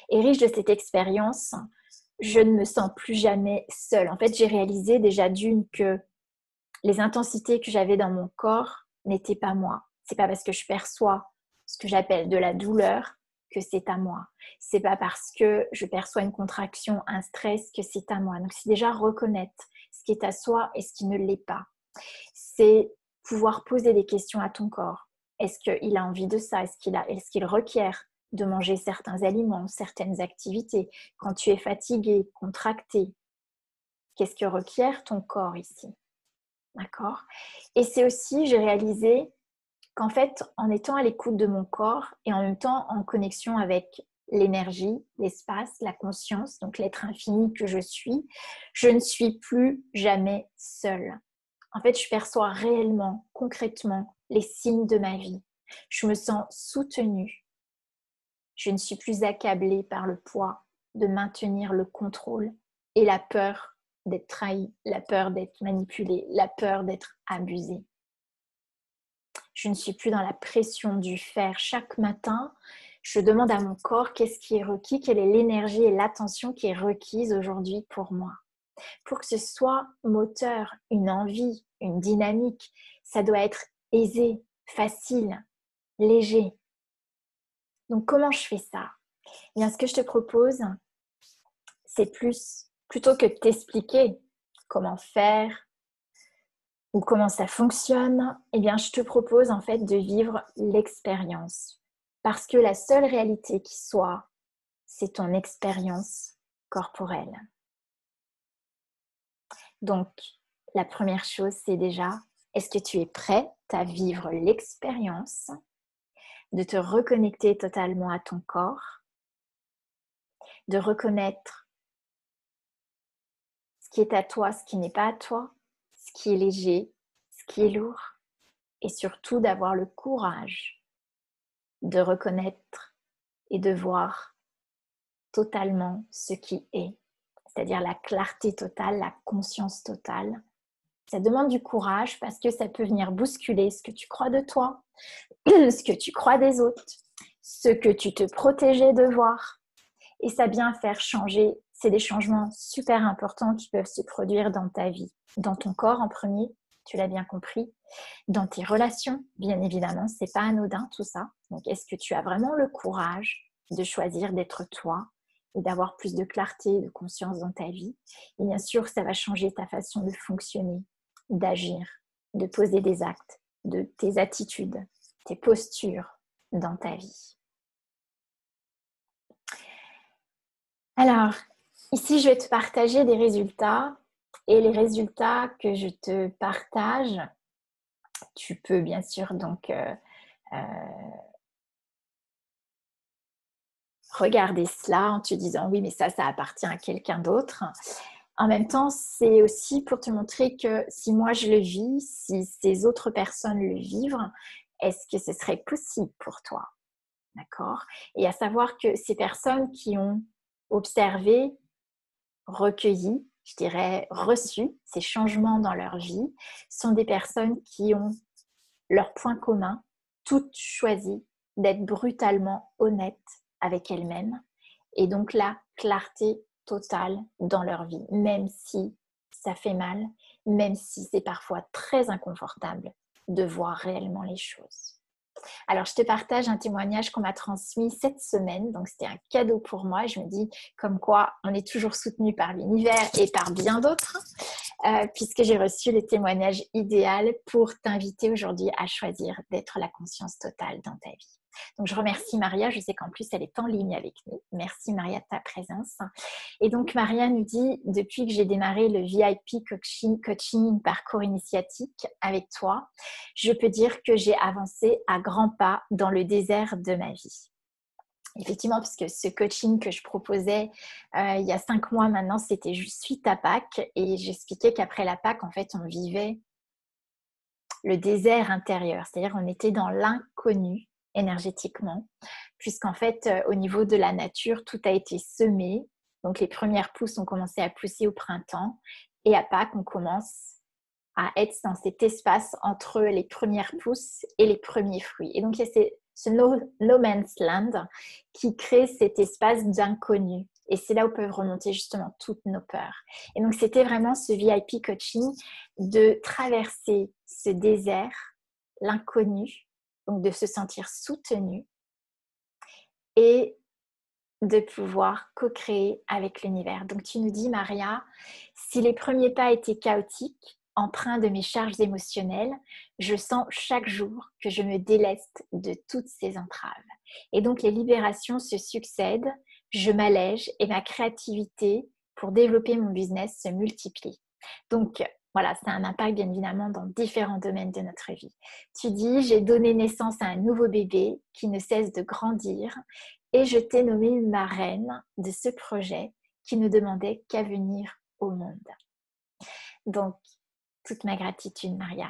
A: Et riche de cette expérience, je ne me sens plus jamais seule. En fait, j'ai réalisé déjà d'une que les intensités que j'avais dans mon corps n'étaient pas moi. C'est pas parce que je perçois ce que j'appelle de la douleur que c'est à moi. C'est pas parce que je perçois une contraction, un stress que c'est à moi. Donc c'est déjà reconnaître ce qui est à soi et ce qui ne l'est pas. C'est pouvoir poser des questions à ton corps. Est-ce qu'il a envie de ça? Est-ce qu'il requiert de manger certains aliments, certaines activités? Quand tu es fatigué, contracté, qu'est-ce que requiert ton corps ici? D'accord? Et c'est aussi, j'ai réalisé qu'en fait, en étant à l'écoute de mon corps et en même temps en connexion avec l'énergie, l'espace, la conscience, donc l'être infini que je suis, je ne suis plus jamais seule. En fait, je perçois réellement, concrètement, les signes de ma vie. Je me sens soutenue. Je ne suis plus accablée par le poids de maintenir le contrôle et la peur d'être trahie, la peur d'être manipulée, la peur d'être abusée. Je ne suis plus dans la pression du faire. Chaque matin, je demande à mon corps qu'est-ce qui est requis, quelle est l'énergie et l'attention qui est requise aujourd'hui pour moi. Pour que ce soit moteur, une envie, une dynamique, ça doit être aisé, facile, léger. Donc comment je fais ça? Eh bien, ce que je te propose, c'est plutôt que de t'expliquer comment faire ou comment ça fonctionne, eh bien, je te propose en fait de vivre l'expérience. Parce que la seule réalité qui soit, c'est ton expérience corporelle. Donc, la première chose, c'est déjà, est-ce que tu es prête à vivre l'expérience de te reconnecter totalement à ton corps, de reconnaître ce qui est à toi, ce qui n'est pas à toi, ce qui est léger, ce qui est lourd, et surtout d'avoir le courage de reconnaître et de voir totalement ce qui est, c'est-à-dire la clarté totale, la conscience totale. Ça demande du courage parce que ça peut venir bousculer ce que tu crois de toi, ce que tu crois des autres, ce que tu te protégeais de voir. Et ça vient faire changer. C'est des changements super importants qui peuvent se produire dans ta vie, dans ton corps en premier, tu l'as bien compris, dans tes relations, bien évidemment, c'est pas anodin tout ça. Donc, est-ce que tu as vraiment le courage de choisir d'être toi et d'avoir plus de clarté, de conscience dans ta vie? Et bien sûr, ça va changer ta façon de fonctionner, d'agir, de poser des actes, de tes attitudes, tes postures dans ta vie. Alors, ici, je vais te partager des résultats. Et les résultats que je te partage, tu peux bien sûr donc regarder cela en te disant oui, mais ça appartient à quelqu'un d'autre. En même temps, c'est aussi pour te montrer que si moi je le vis, si ces autres personnes le vivent, est-ce que ce serait possible pour toi? D'accord? Et à savoir que ces personnes qui ont observé, recueilli, je dirais reçu ces changements dans leur vie sont des personnes qui ont leur point commun, toutes choisi d'être brutalement honnêtes avec elles-mêmes et donc la clarté totale dans leur vie, même si ça fait mal, même si c'est parfois très inconfortable de voir réellement les choses. Alors, je te partage un témoignage qu'on m'a transmis cette semaine. Donc, c'était un cadeau pour moi. Je me dis comme quoi on est toujours soutenu par l'univers et par bien d'autres, puisque j'ai reçu le témoignage idéal pour t'inviter aujourd'hui à choisir d'être la conscience totale dans ta vie. Donc, je remercie Maria. Je sais qu'en plus, elle est en ligne avec nous. Merci Maria de ta présence. Et donc, Maria nous dit, depuis que j'ai démarré le VIP coaching parcours initiatique avec toi, je peux dire que j'ai avancé à grands pas dans le désert de ma vie. Effectivement, parce que ce coaching que je proposais il y a 5 mois maintenant, c'était juste suite à Pâques. Et j'expliquais qu'après la Pâques, en fait, on vivait le désert intérieur. C'est-à-dire on était dans l'inconnu énergétiquement, puisqu'en fait, au niveau de la nature, tout a été semé. Donc, les premières pousses ont commencé à pousser au printemps. Et à Pâques, on commence à être dans cet espace entre les premières pousses et les premiers fruits. Et donc, il y a ce no man's land qui crée cet espace d'inconnu. Et c'est là où peuvent remonter justement toutes nos peurs. Et donc, c'était vraiment ce VIP coaching de traverser ce désert, l'inconnu, donc de se sentir soutenu et de pouvoir co-créer avec l'univers. Donc, tu nous dis, Maria, si les premiers pas étaient chaotiques, empreints de mes charges émotionnelles, je sens chaque jour que je me déleste de toutes ces entraves. Et donc, les libérations se succèdent, je m'allège et ma créativité pour développer mon business se multiplie. Donc, voilà, ça a un impact bien évidemment dans différents domaines de notre vie. Tu dis, j'ai donné naissance à un nouveau bébé qui ne cesse de grandir et je t'ai nommée marraine de ce projet qui ne demandait qu'à venir au monde. Donc, toute ma gratitude, Maria.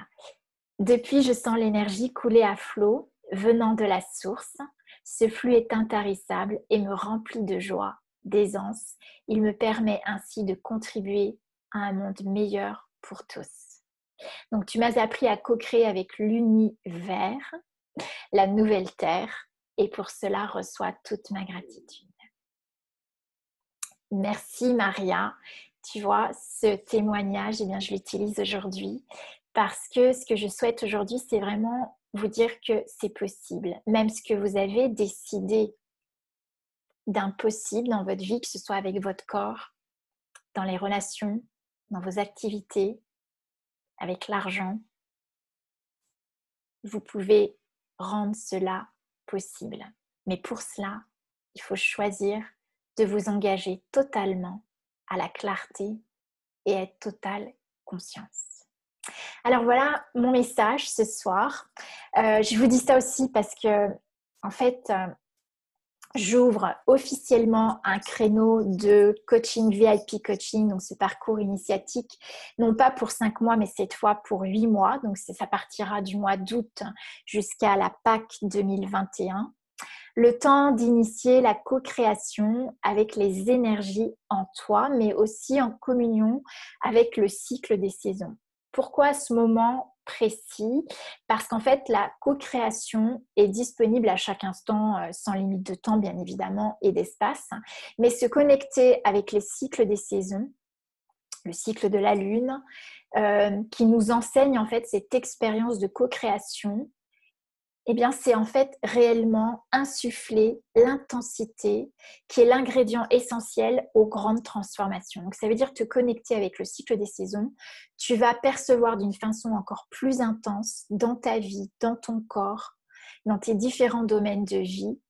A: Depuis, je sens l'énergie couler à flot, venant de la source. Ce flux est intarissable et me remplit de joie, d'aisance. Il me permet ainsi de contribuer à un monde meilleur pour tous. Donc, tu m'as appris à co-créer avec l'univers, la nouvelle terre, et pour cela, reçois toute ma gratitude. Merci Maria. Tu vois, ce témoignage, eh bien, je l'utilise aujourd'hui parce que ce que je souhaite aujourd'hui, c'est vraiment vous dire que c'est possible. Même ce que vous avez décidé d'impossible dans votre vie, que ce soit avec votre corps, dans les relations, dans vos activités, avec l'argent, vous pouvez rendre cela possible. Mais pour cela, il faut choisir de vous engager totalement à la clarté et à être totale conscience. Alors voilà mon message ce soir. Je vous dis ça aussi parce que en fait, j'ouvre officiellement un créneau de coaching VIP coaching, donc ce parcours initiatique, non pas pour 5 mois, mais cette fois pour 8 mois. Donc ça partira du mois d'août jusqu'à la Pâques 2021. Le temps d'initier la co-création avec les énergies en toi, mais aussi en communion avec le cycle des saisons. Pourquoi ce moment précis? Parce qu'en fait, la co-création est disponible à chaque instant, sans limite de temps, bien évidemment, et d'espace. Mais se connecter avec les cycles des saisons, le cycle de la Lune, qui nous enseigne en fait cette expérience de co-création, eh bien, c'est en fait réellement insuffler l'intensité qui est l'ingrédient essentiel aux grandes transformations. Donc, ça veut dire te connecter avec le cycle des saisons. Tu vas percevoir d'une façon encore plus intense dans ta vie, dans ton corps, dans tes différents domaines de vie,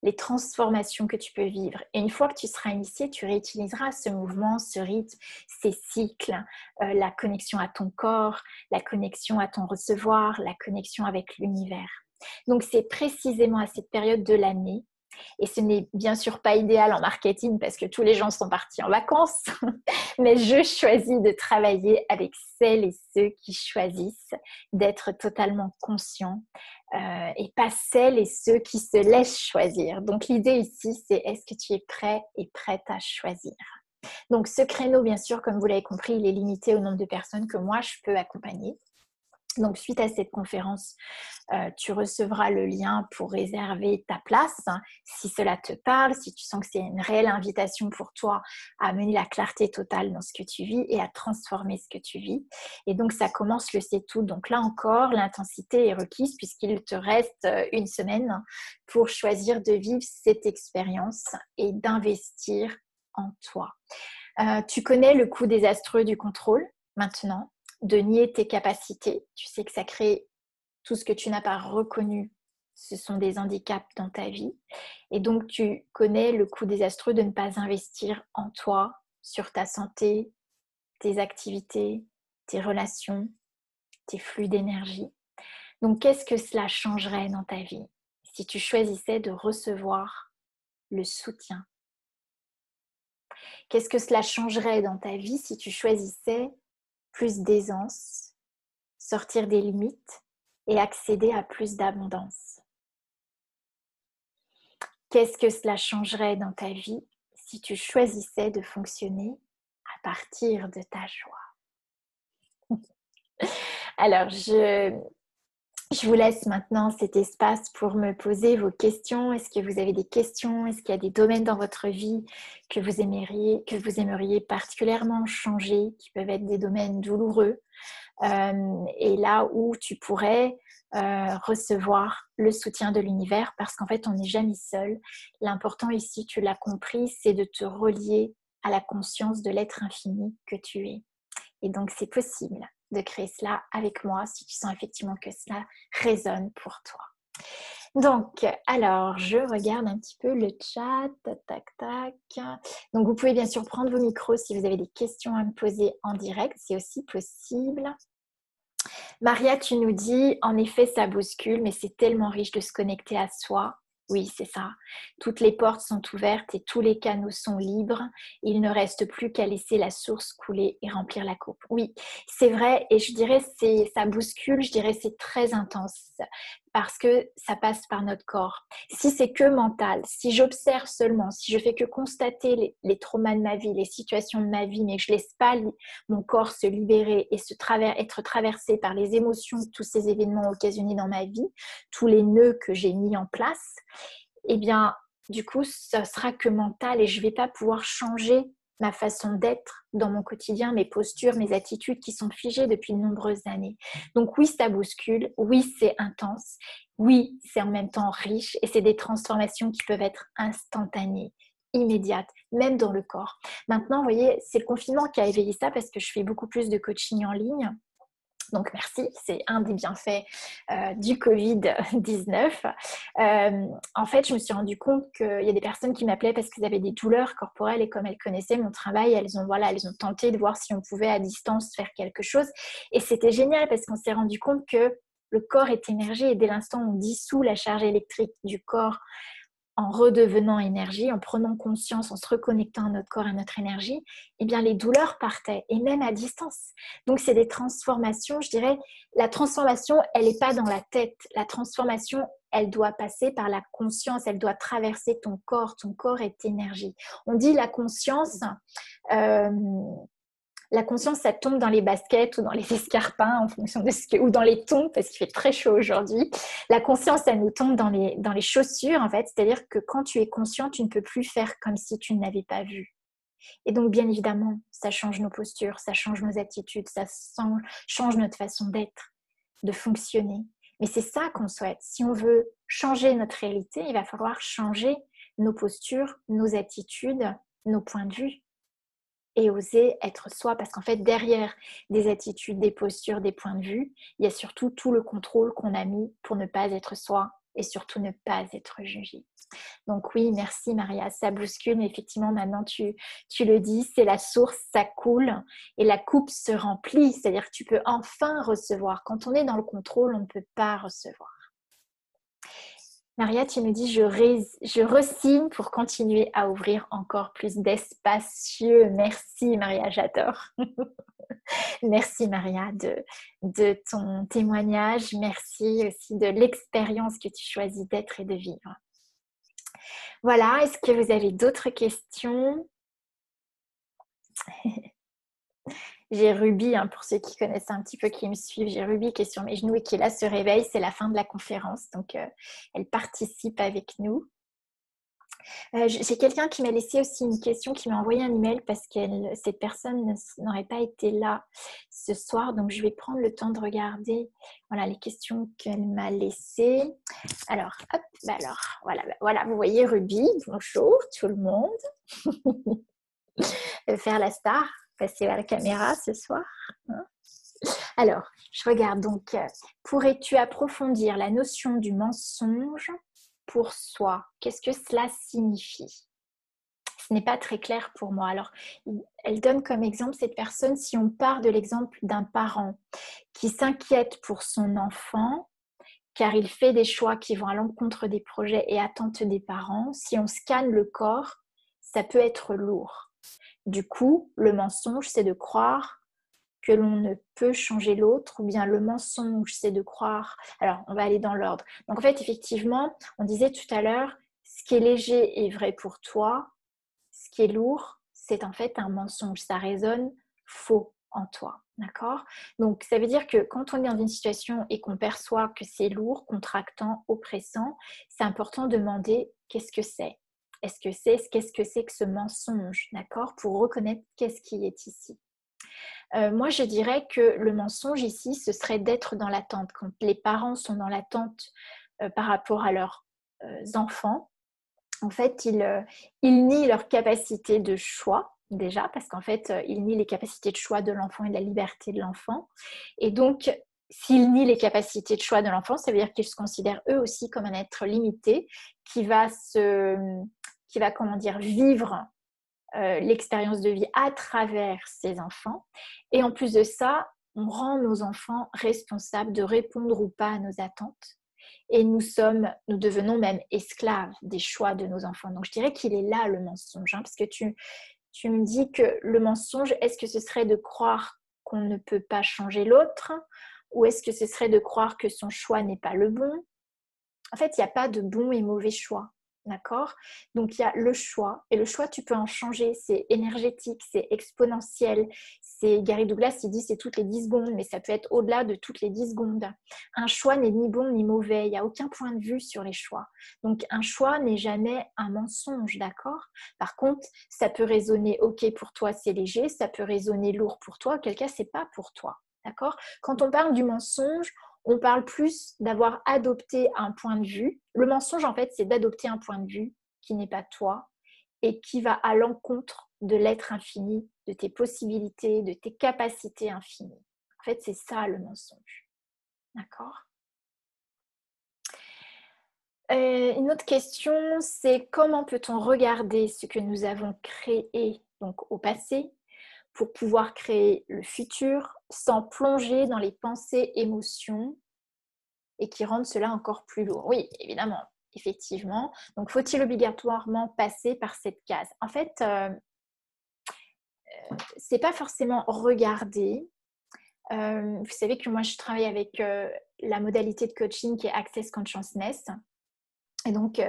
A: les transformations que tu peux vivre. Et une fois que tu seras initié, tu réutiliseras ce mouvement, ce rythme, ces cycles, la connexion à ton corps, la connexion à ton recevoir, la connexion avec l'univers. Donc, c'est précisément à cette période de l'année Et ce n'est bien sûr pas idéal en marketing parce que tous les gens sont partis en vacances, mais je choisis de travailler avec celles et ceux qui choisissent d'être totalement conscients et pas celles et ceux qui se laissent choisir. Donc l'idée ici, c'est est-ce que tu es prêt et prête à choisir? Donc ce créneau, bien sûr, comme vous l'avez compris, il est limité au nombre de personnes que moi, je peux accompagner. Donc, suite à cette conférence, tu recevras le lien pour réserver ta place. Si cela te parle, si tu sens que c'est une réelle invitation pour toi à amener la clarté totale dans ce que tu vis et à transformer ce que tu vis. Et donc, ça commence le c'est tout. Donc là encore, l'intensité est requise puisqu'il te reste une semaine pour choisir de vivre cette expérience et d'investir en toi. Tu connais le coût désastreux du contrôle maintenant, de nier tes capacités. Tu sais que ça crée tout ce que tu n'as pas reconnu. Ce sont des handicaps dans ta vie. Et donc, tu connais le coût désastreux de ne pas investir en toi, sur ta santé, tes activités, tes relations, tes flux d'énergie. Donc, qu'est-ce que cela changerait dans ta vie si tu choisissais de recevoir le soutien? Qu'est-ce que cela changerait dans ta vie si tu choisissais plus d'aisance, sortir des limites et accéder à plus d'abondance? Qu'est-ce que cela changerait dans ta vie si tu choisissais de fonctionner à partir de ta joie? Alors, je vous laisse maintenant cet espace pour me poser vos questions. Est-ce que vous avez des questions? Est-ce qu'il y a des domaines dans votre vie que vous aimeriez particulièrement changer, qui peuvent être des domaines douloureux? Et là où tu pourrais recevoir le soutien de l'univers, parce qu'en fait, on n'est jamais seul. L'important ici, tu l'as compris, c'est de te relier à la conscience de l'être infini que tu es. Et donc, c'est possible de créer cela avec moi si tu sens effectivement que cela résonne pour toi. Donc, alors, je regarde un petit peu le chat. Tac, tac, tac. Donc, vous pouvez bien sûr prendre vos micros si vous avez des questions à me poser en direct. C'est aussi possible. Maria, tu nous dis, en effet, ça bouscule, mais c'est tellement riche de se connecter à soi. Oui, c'est ça. Toutes les portes sont ouvertes et tous les canaux sont libres. Il ne reste plus qu'à laisser la source couler et remplir la coupe. Oui, c'est vrai. Et je dirais, ça bouscule, je dirais, c'est très intense parce que ça passe par notre corps. Si c'est que mental, si j'observe seulement, si je fais que constater les traumas de ma vie, les situations de ma vie, mais que je ne laisse pas mon corps se libérer et être traversé par les émotions de tous ces événements occasionnés dans ma vie, tous les nœuds que j'ai mis en place, eh bien, du coup, ça sera que mental et je ne vais pas pouvoir changer ma façon d'être dans mon quotidien, mes postures, mes attitudes qui sont figées depuis de nombreuses années. Donc oui, ça bouscule, oui, c'est intense, oui, c'est en même temps riche et c'est des transformations qui peuvent être instantanées, immédiates, même dans le corps. Maintenant, vous voyez, c'est le confinement qui a éveillé ça parce que je fais beaucoup plus de coaching en ligne. Donc merci, c'est un des bienfaits du Covid-19. En fait, je me suis rendu compte qu'il y a des personnes qui m'appelaient parce qu'elles avaient des douleurs corporelles et comme elles connaissaient mon travail, elles ont tenté de voir si on pouvait à distance faire quelque chose. Et c'était génial parce qu'on s'est rendu compte que le corps est énergie et dès l'instant où on dissout la charge électrique du corps, en redevenant énergie, en prenant conscience, en se reconnectant à notre corps, à notre énergie, eh bien les douleurs partaient, et même à distance. Donc c'est des transformations, je dirais, la transformation, elle n'est pas dans la tête. La transformation, elle doit passer par la conscience, elle doit traverser ton corps est énergie. On dit la conscience... La conscience, ça tombe dans les baskets ou dans les escarpins en fonction de ou dans les tons parce qu'il fait très chaud aujourd'hui. La conscience, elle nous tombe dans les chaussures en fait. C'est-à-dire que quand tu es conscient, tu ne peux plus faire comme si tu ne l'avais pas vu. Et donc, bien évidemment, ça change nos postures, ça change nos attitudes, ça change notre façon d'être, de fonctionner. Mais c'est ça qu'on souhaite. Si on veut changer notre réalité, il va falloir changer nos postures, nos attitudes, nos points de vue et oser être soi. Parce qu'en fait, derrière des attitudes, des postures, des points de vue, il y a surtout tout le contrôle qu'on a mis pour ne pas être soi et surtout ne pas être jugé. Donc oui, merci Maria, ça bouscule, mais effectivement maintenant tu le dis, c'est la source, ça coule et la coupe se remplit, c'est-à-dire que tu peux enfin recevoir. Quand on est dans le contrôle, on ne peut pas recevoir. Maria, tu nous dis, je re-signe pour continuer à ouvrir encore plus d'espacieux. Merci Maria, j'adore. Merci Maria de ton témoignage. Merci aussi de l'expérience que tu choisis d'être et de vivre. Voilà, est-ce que vous avez d'autres questions? J'ai Ruby, hein, pour ceux qui connaissent un petit peu, qui me suivent. J'ai Ruby qui est sur mes genoux et qui est là, se réveille. C'est la fin de la conférence, donc elle participe avec nous. J'ai quelqu'un qui m'a laissé aussi une question, qui m'a envoyé un email parce que cette personne n'aurait pas été là ce soir. Donc, je vais prendre le temps de regarder voilà, les questions qu'elle m'a laissées. Alors, hop, voilà, vous voyez Ruby. Bonjour tout le monde. Faire la star, passer à la caméra ce soir. Hein. Alors, je regarde donc, pourrais-tu approfondir la notion du mensonge pour soi? Qu'est-ce que cela signifie? Ce n'est pas très clair pour moi. Alors, elle donne comme exemple cette personne, si on part de l'exemple d'un parent qui s'inquiète pour son enfant, car il fait des choix qui vont à l'encontre des projets et attentes des parents, si on scanne le corps, ça peut être lourd. Du coup, le mensonge, c'est de croire que l'on ne peut changer l'autre, ou bien le mensonge, c'est de croire... Alors, on va aller dans l'ordre. Donc, en fait, effectivement, on disait tout à l'heure, ce qui est léger est vrai pour toi, ce qui est lourd, c'est en fait un mensonge. Ça résonne faux en toi. D'accord? Donc, ça veut dire que quand on est dans une situation et qu'on perçoit que c'est lourd, contractant, oppressant, c'est important de demander qu'est-ce que c'est? Qu'est-ce que c'est que ce mensonge? D'accord? Pour reconnaître qu'est-ce qui est ici. Moi, je dirais que le mensonge ici, ce serait d'être dans l'attente. Quand les parents sont dans l'attente par rapport à leurs enfants, en fait, ils nient leur capacité de choix, déjà, parce qu'en fait, ils nient les capacités de choix de l'enfant et la liberté de l'enfant. Et donc, s'ils nient les capacités de choix de l'enfant, ça veut dire qu'ils se considèrent eux aussi comme un être limité qui va comment dire, vivre l'expérience de vie à travers ses enfants. Et en plus de ça, on rend nos enfants responsables de répondre ou pas à nos attentes. Et nous devenons même esclaves des choix de nos enfants. Donc je dirais qu'il est là le mensonge, hein, parce que tu me dis que le mensonge, est-ce que ce serait de croire qu'on ne peut pas changer l'autre, ou est-ce que ce serait de croire que son choix n'est pas le bon? En fait, il n'y a pas de bon et mauvais choix. D'accord? Donc, il y a le choix. Et le choix, tu peux en changer. C'est énergétique, c'est exponentiel. Gary Douglas, il dit c'est toutes les 10 secondes, mais ça peut être au-delà de toutes les 10 secondes. Un choix n'est ni bon ni mauvais. Il n'y a aucun point de vue sur les choix. Donc, un choix n'est jamais un mensonge, d'accord? Par contre, ça peut résonner OK pour toi, c'est léger. Ça peut résonner lourd pour toi. Auquel cas, c'est pas pour toi. D'accord? Quand on parle du mensonge, on parle plus d'avoir adopté un point de vue. Le mensonge, en fait, c'est d'adopter un point de vue qui n'est pas toi et qui va à l'encontre de l'être infini, de tes possibilités, de tes capacités infinies. En fait, c'est ça le mensonge. D'accord? Une autre question, c'est comment peut-on regarder ce que nous avons créé donc au passé pour pouvoir créer le futur sans plonger dans les pensées, émotions et qui rendent cela encore plus lourd. Oui, évidemment, effectivement. Donc, faut-il obligatoirement passer par cette case? En fait, c'est pas forcément regarder. Vous savez que moi, je travaille avec la modalité de coaching qui est Access Consciousness. Et donc,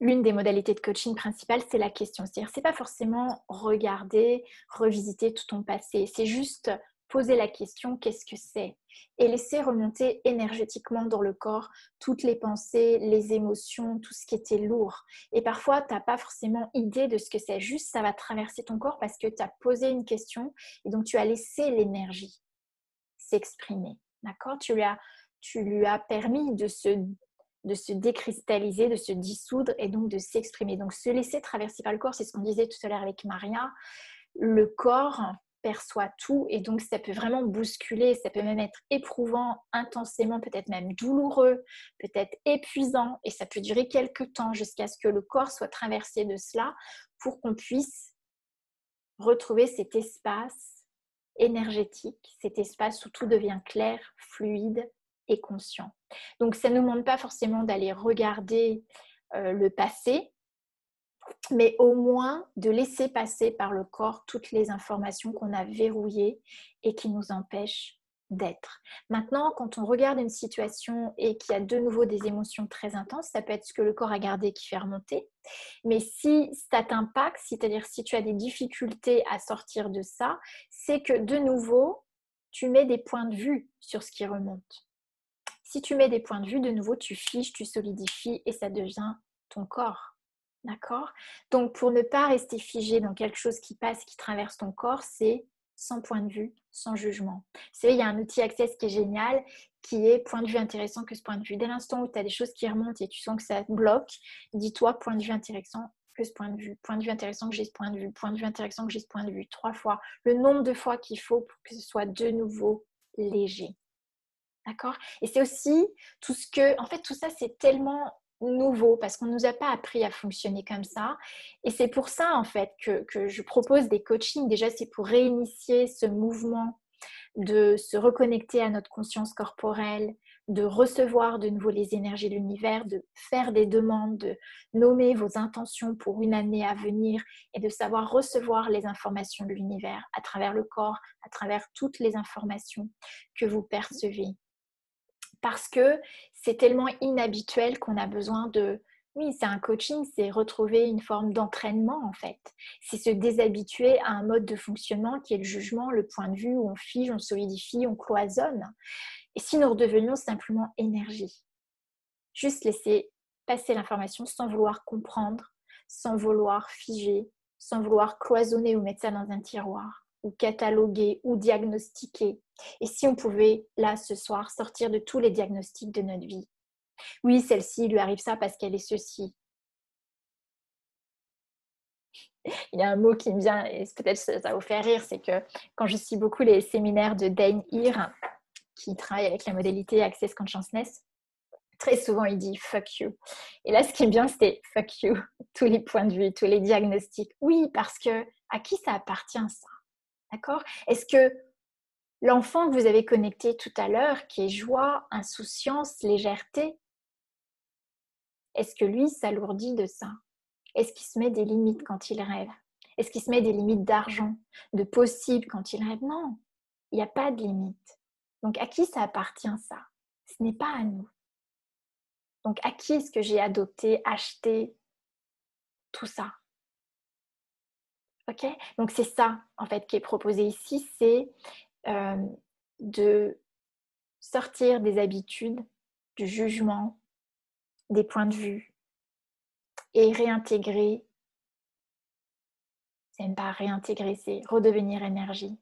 A: l'une des modalités de coaching principales, c'est la question. C'est-à-dire, c'est pas forcément regarder, revisiter tout ton passé. C'est juste poser la question, qu'est-ce que c'est? Et laisser remonter énergétiquement dans le corps toutes les pensées, les émotions, tout ce qui était lourd. Et parfois, tu n'as pas forcément idée de ce que c'est. Juste, ça va traverser ton corps parce que tu as posé une question et donc tu as laissé l'énergie s'exprimer. D'accord? Tu lui as permis de se décristalliser, de se dissoudre et donc de s'exprimer. Donc se laisser traverser par le corps, c'est ce qu'on disait tout à l'heure avec Maria. Le corps perçoit tout et donc ça peut vraiment bousculer, ça peut même être éprouvant, intensément, peut-être même douloureux, peut-être épuisant et ça peut durer quelques temps jusqu'à ce que le corps soit traversé de cela pour qu'on puisse retrouver cet espace énergétique, cet espace où tout devient clair, fluide, et conscient. Donc, ça ne nous demande pas forcément d'aller regarder le passé, mais au moins de laisser passer par le corps toutes les informations qu'on a verrouillées et qui nous empêchent d'être. Maintenant, quand on regarde une situation et qu'il y a de nouveau des émotions très intenses, ça peut être ce que le corps a gardé qui fait remonter. Mais si ça t'impacte, c'est-à-dire si tu as des difficultés à sortir de ça, c'est que de nouveau, tu mets des points de vue sur ce qui remonte. Si tu mets des points de vue, de nouveau, tu figes, tu solidifies et ça devient ton corps. D'accord? Donc, pour ne pas rester figé dans quelque chose qui passe, qui traverse ton corps, c'est sans point de vue, sans jugement. Vous savez, il y a un outil Access qui est génial, qui est point de vue intéressant que ce point de vue. Dès l'instant où tu as des choses qui remontent et tu sens que ça te bloque, dis-toi point de vue intéressant que ce point de vue intéressant que j'ai ce point de vue, point de vue intéressant que j'ai ce point de vue, 3 fois. Le nombre de fois qu'il faut pour que ce soit de nouveau léger. D'accord? Et c'est aussi tout ce que... En fait, tout ça, c'est tellement nouveau parce qu'on ne nous a pas appris à fonctionner comme ça. Et c'est pour ça, en fait, que je propose des coachings. Déjà, c'est pour réinitier ce mouvement de se reconnecter à notre conscience corporelle, de recevoir de nouveau les énergies de l'univers, de faire des demandes, de nommer vos intentions pour une année à venir et de savoir recevoir les informations de l'univers à travers le corps, à travers toutes les informations que vous percevez. Parce que c'est tellement inhabituel qu'on a besoin de... Oui, c'est un coaching, c'est retrouver une forme d'entraînement en fait. C'est se déshabituer à un mode de fonctionnement qui est le jugement, le point de vue où on fige, on solidifie, on cloisonne. Et si nous redevenions simplement énergie, juste laisser passer l'information sans vouloir comprendre, sans vouloir figer, sans vouloir cloisonner ou mettre ça dans un tiroir, ou cataloguer, ou diagnostiquer. Et si on pouvait, là, ce soir, sortir de tous les diagnostics de notre vie. Oui, celle-ci, lui arrive ça parce qu'elle est ceci. Il y a un mot qui me vient, et peut-être ça va vous faire rire, c'est que quand je suis beaucoup les séminaires de Dain Heer, qui travaille avec la modalité Access Consciousness, très souvent il dit fuck you. Et là, ce qui est bien, c'était fuck you. Tous les points de vue, tous les diagnostics. Oui, parce que à qui ça appartient ça? D'accord? Est-ce que l'enfant que vous avez connecté tout à l'heure, qui est joie, insouciance, légèreté, est-ce que lui s'alourdit de ça? Est-ce qu'il se met des limites quand il rêve? Est-ce qu'il se met des limites d'argent, de possible quand il rêve? Non, il n'y a pas de limite. Donc à qui ça appartient ça? Ce n'est pas à nous. Donc à qui est-ce que j'ai adopté, acheté tout ça? Ok? Donc c'est ça en fait qui est proposé ici, c'est de sortir des habitudes, du jugement, des points de vue et réintégrer, c'est même pas réintégrer, c'est redevenir énergie,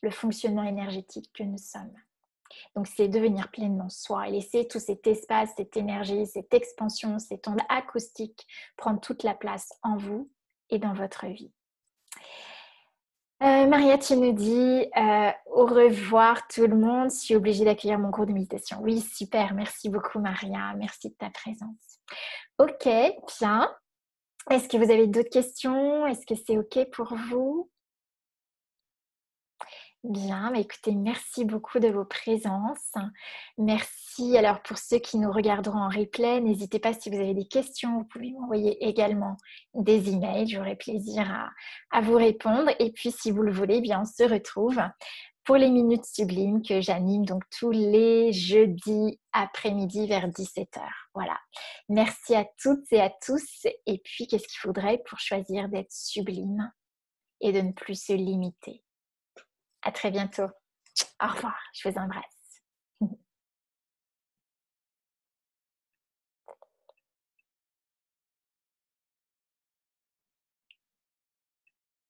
A: le fonctionnement énergétique que nous sommes. Donc c'est devenir pleinement soi et laisser tout cet espace, cette énergie, cette expansion, cette onde acoustique prendre toute la place en vous et dans votre vie. Maria, tu nous dis au revoir tout le monde. Je suis obligée d'accueillir mon cours de méditation. Oui, super. Merci beaucoup, Maria. Merci de ta présence. Ok, bien. Est-ce que vous avez d'autres questions? Est-ce que c'est ok pour vous? Bien, mais écoutez, merci beaucoup de vos présences. Merci. Alors, pour ceux qui nous regarderont en replay, n'hésitez pas si vous avez des questions, vous pouvez m'envoyer également des emails. J'aurai plaisir à vous répondre. Et puis, si vous le voulez, bien, on se retrouve pour les minutes sublimes que j'anime donc tous les jeudis après-midi vers 17h. Voilà. Merci à toutes et à tous. Et puis, qu'est-ce qu'il faudrait pour choisir d'être sublime et de ne plus se limiter? À très bientôt. Au revoir. Je vous embrasse.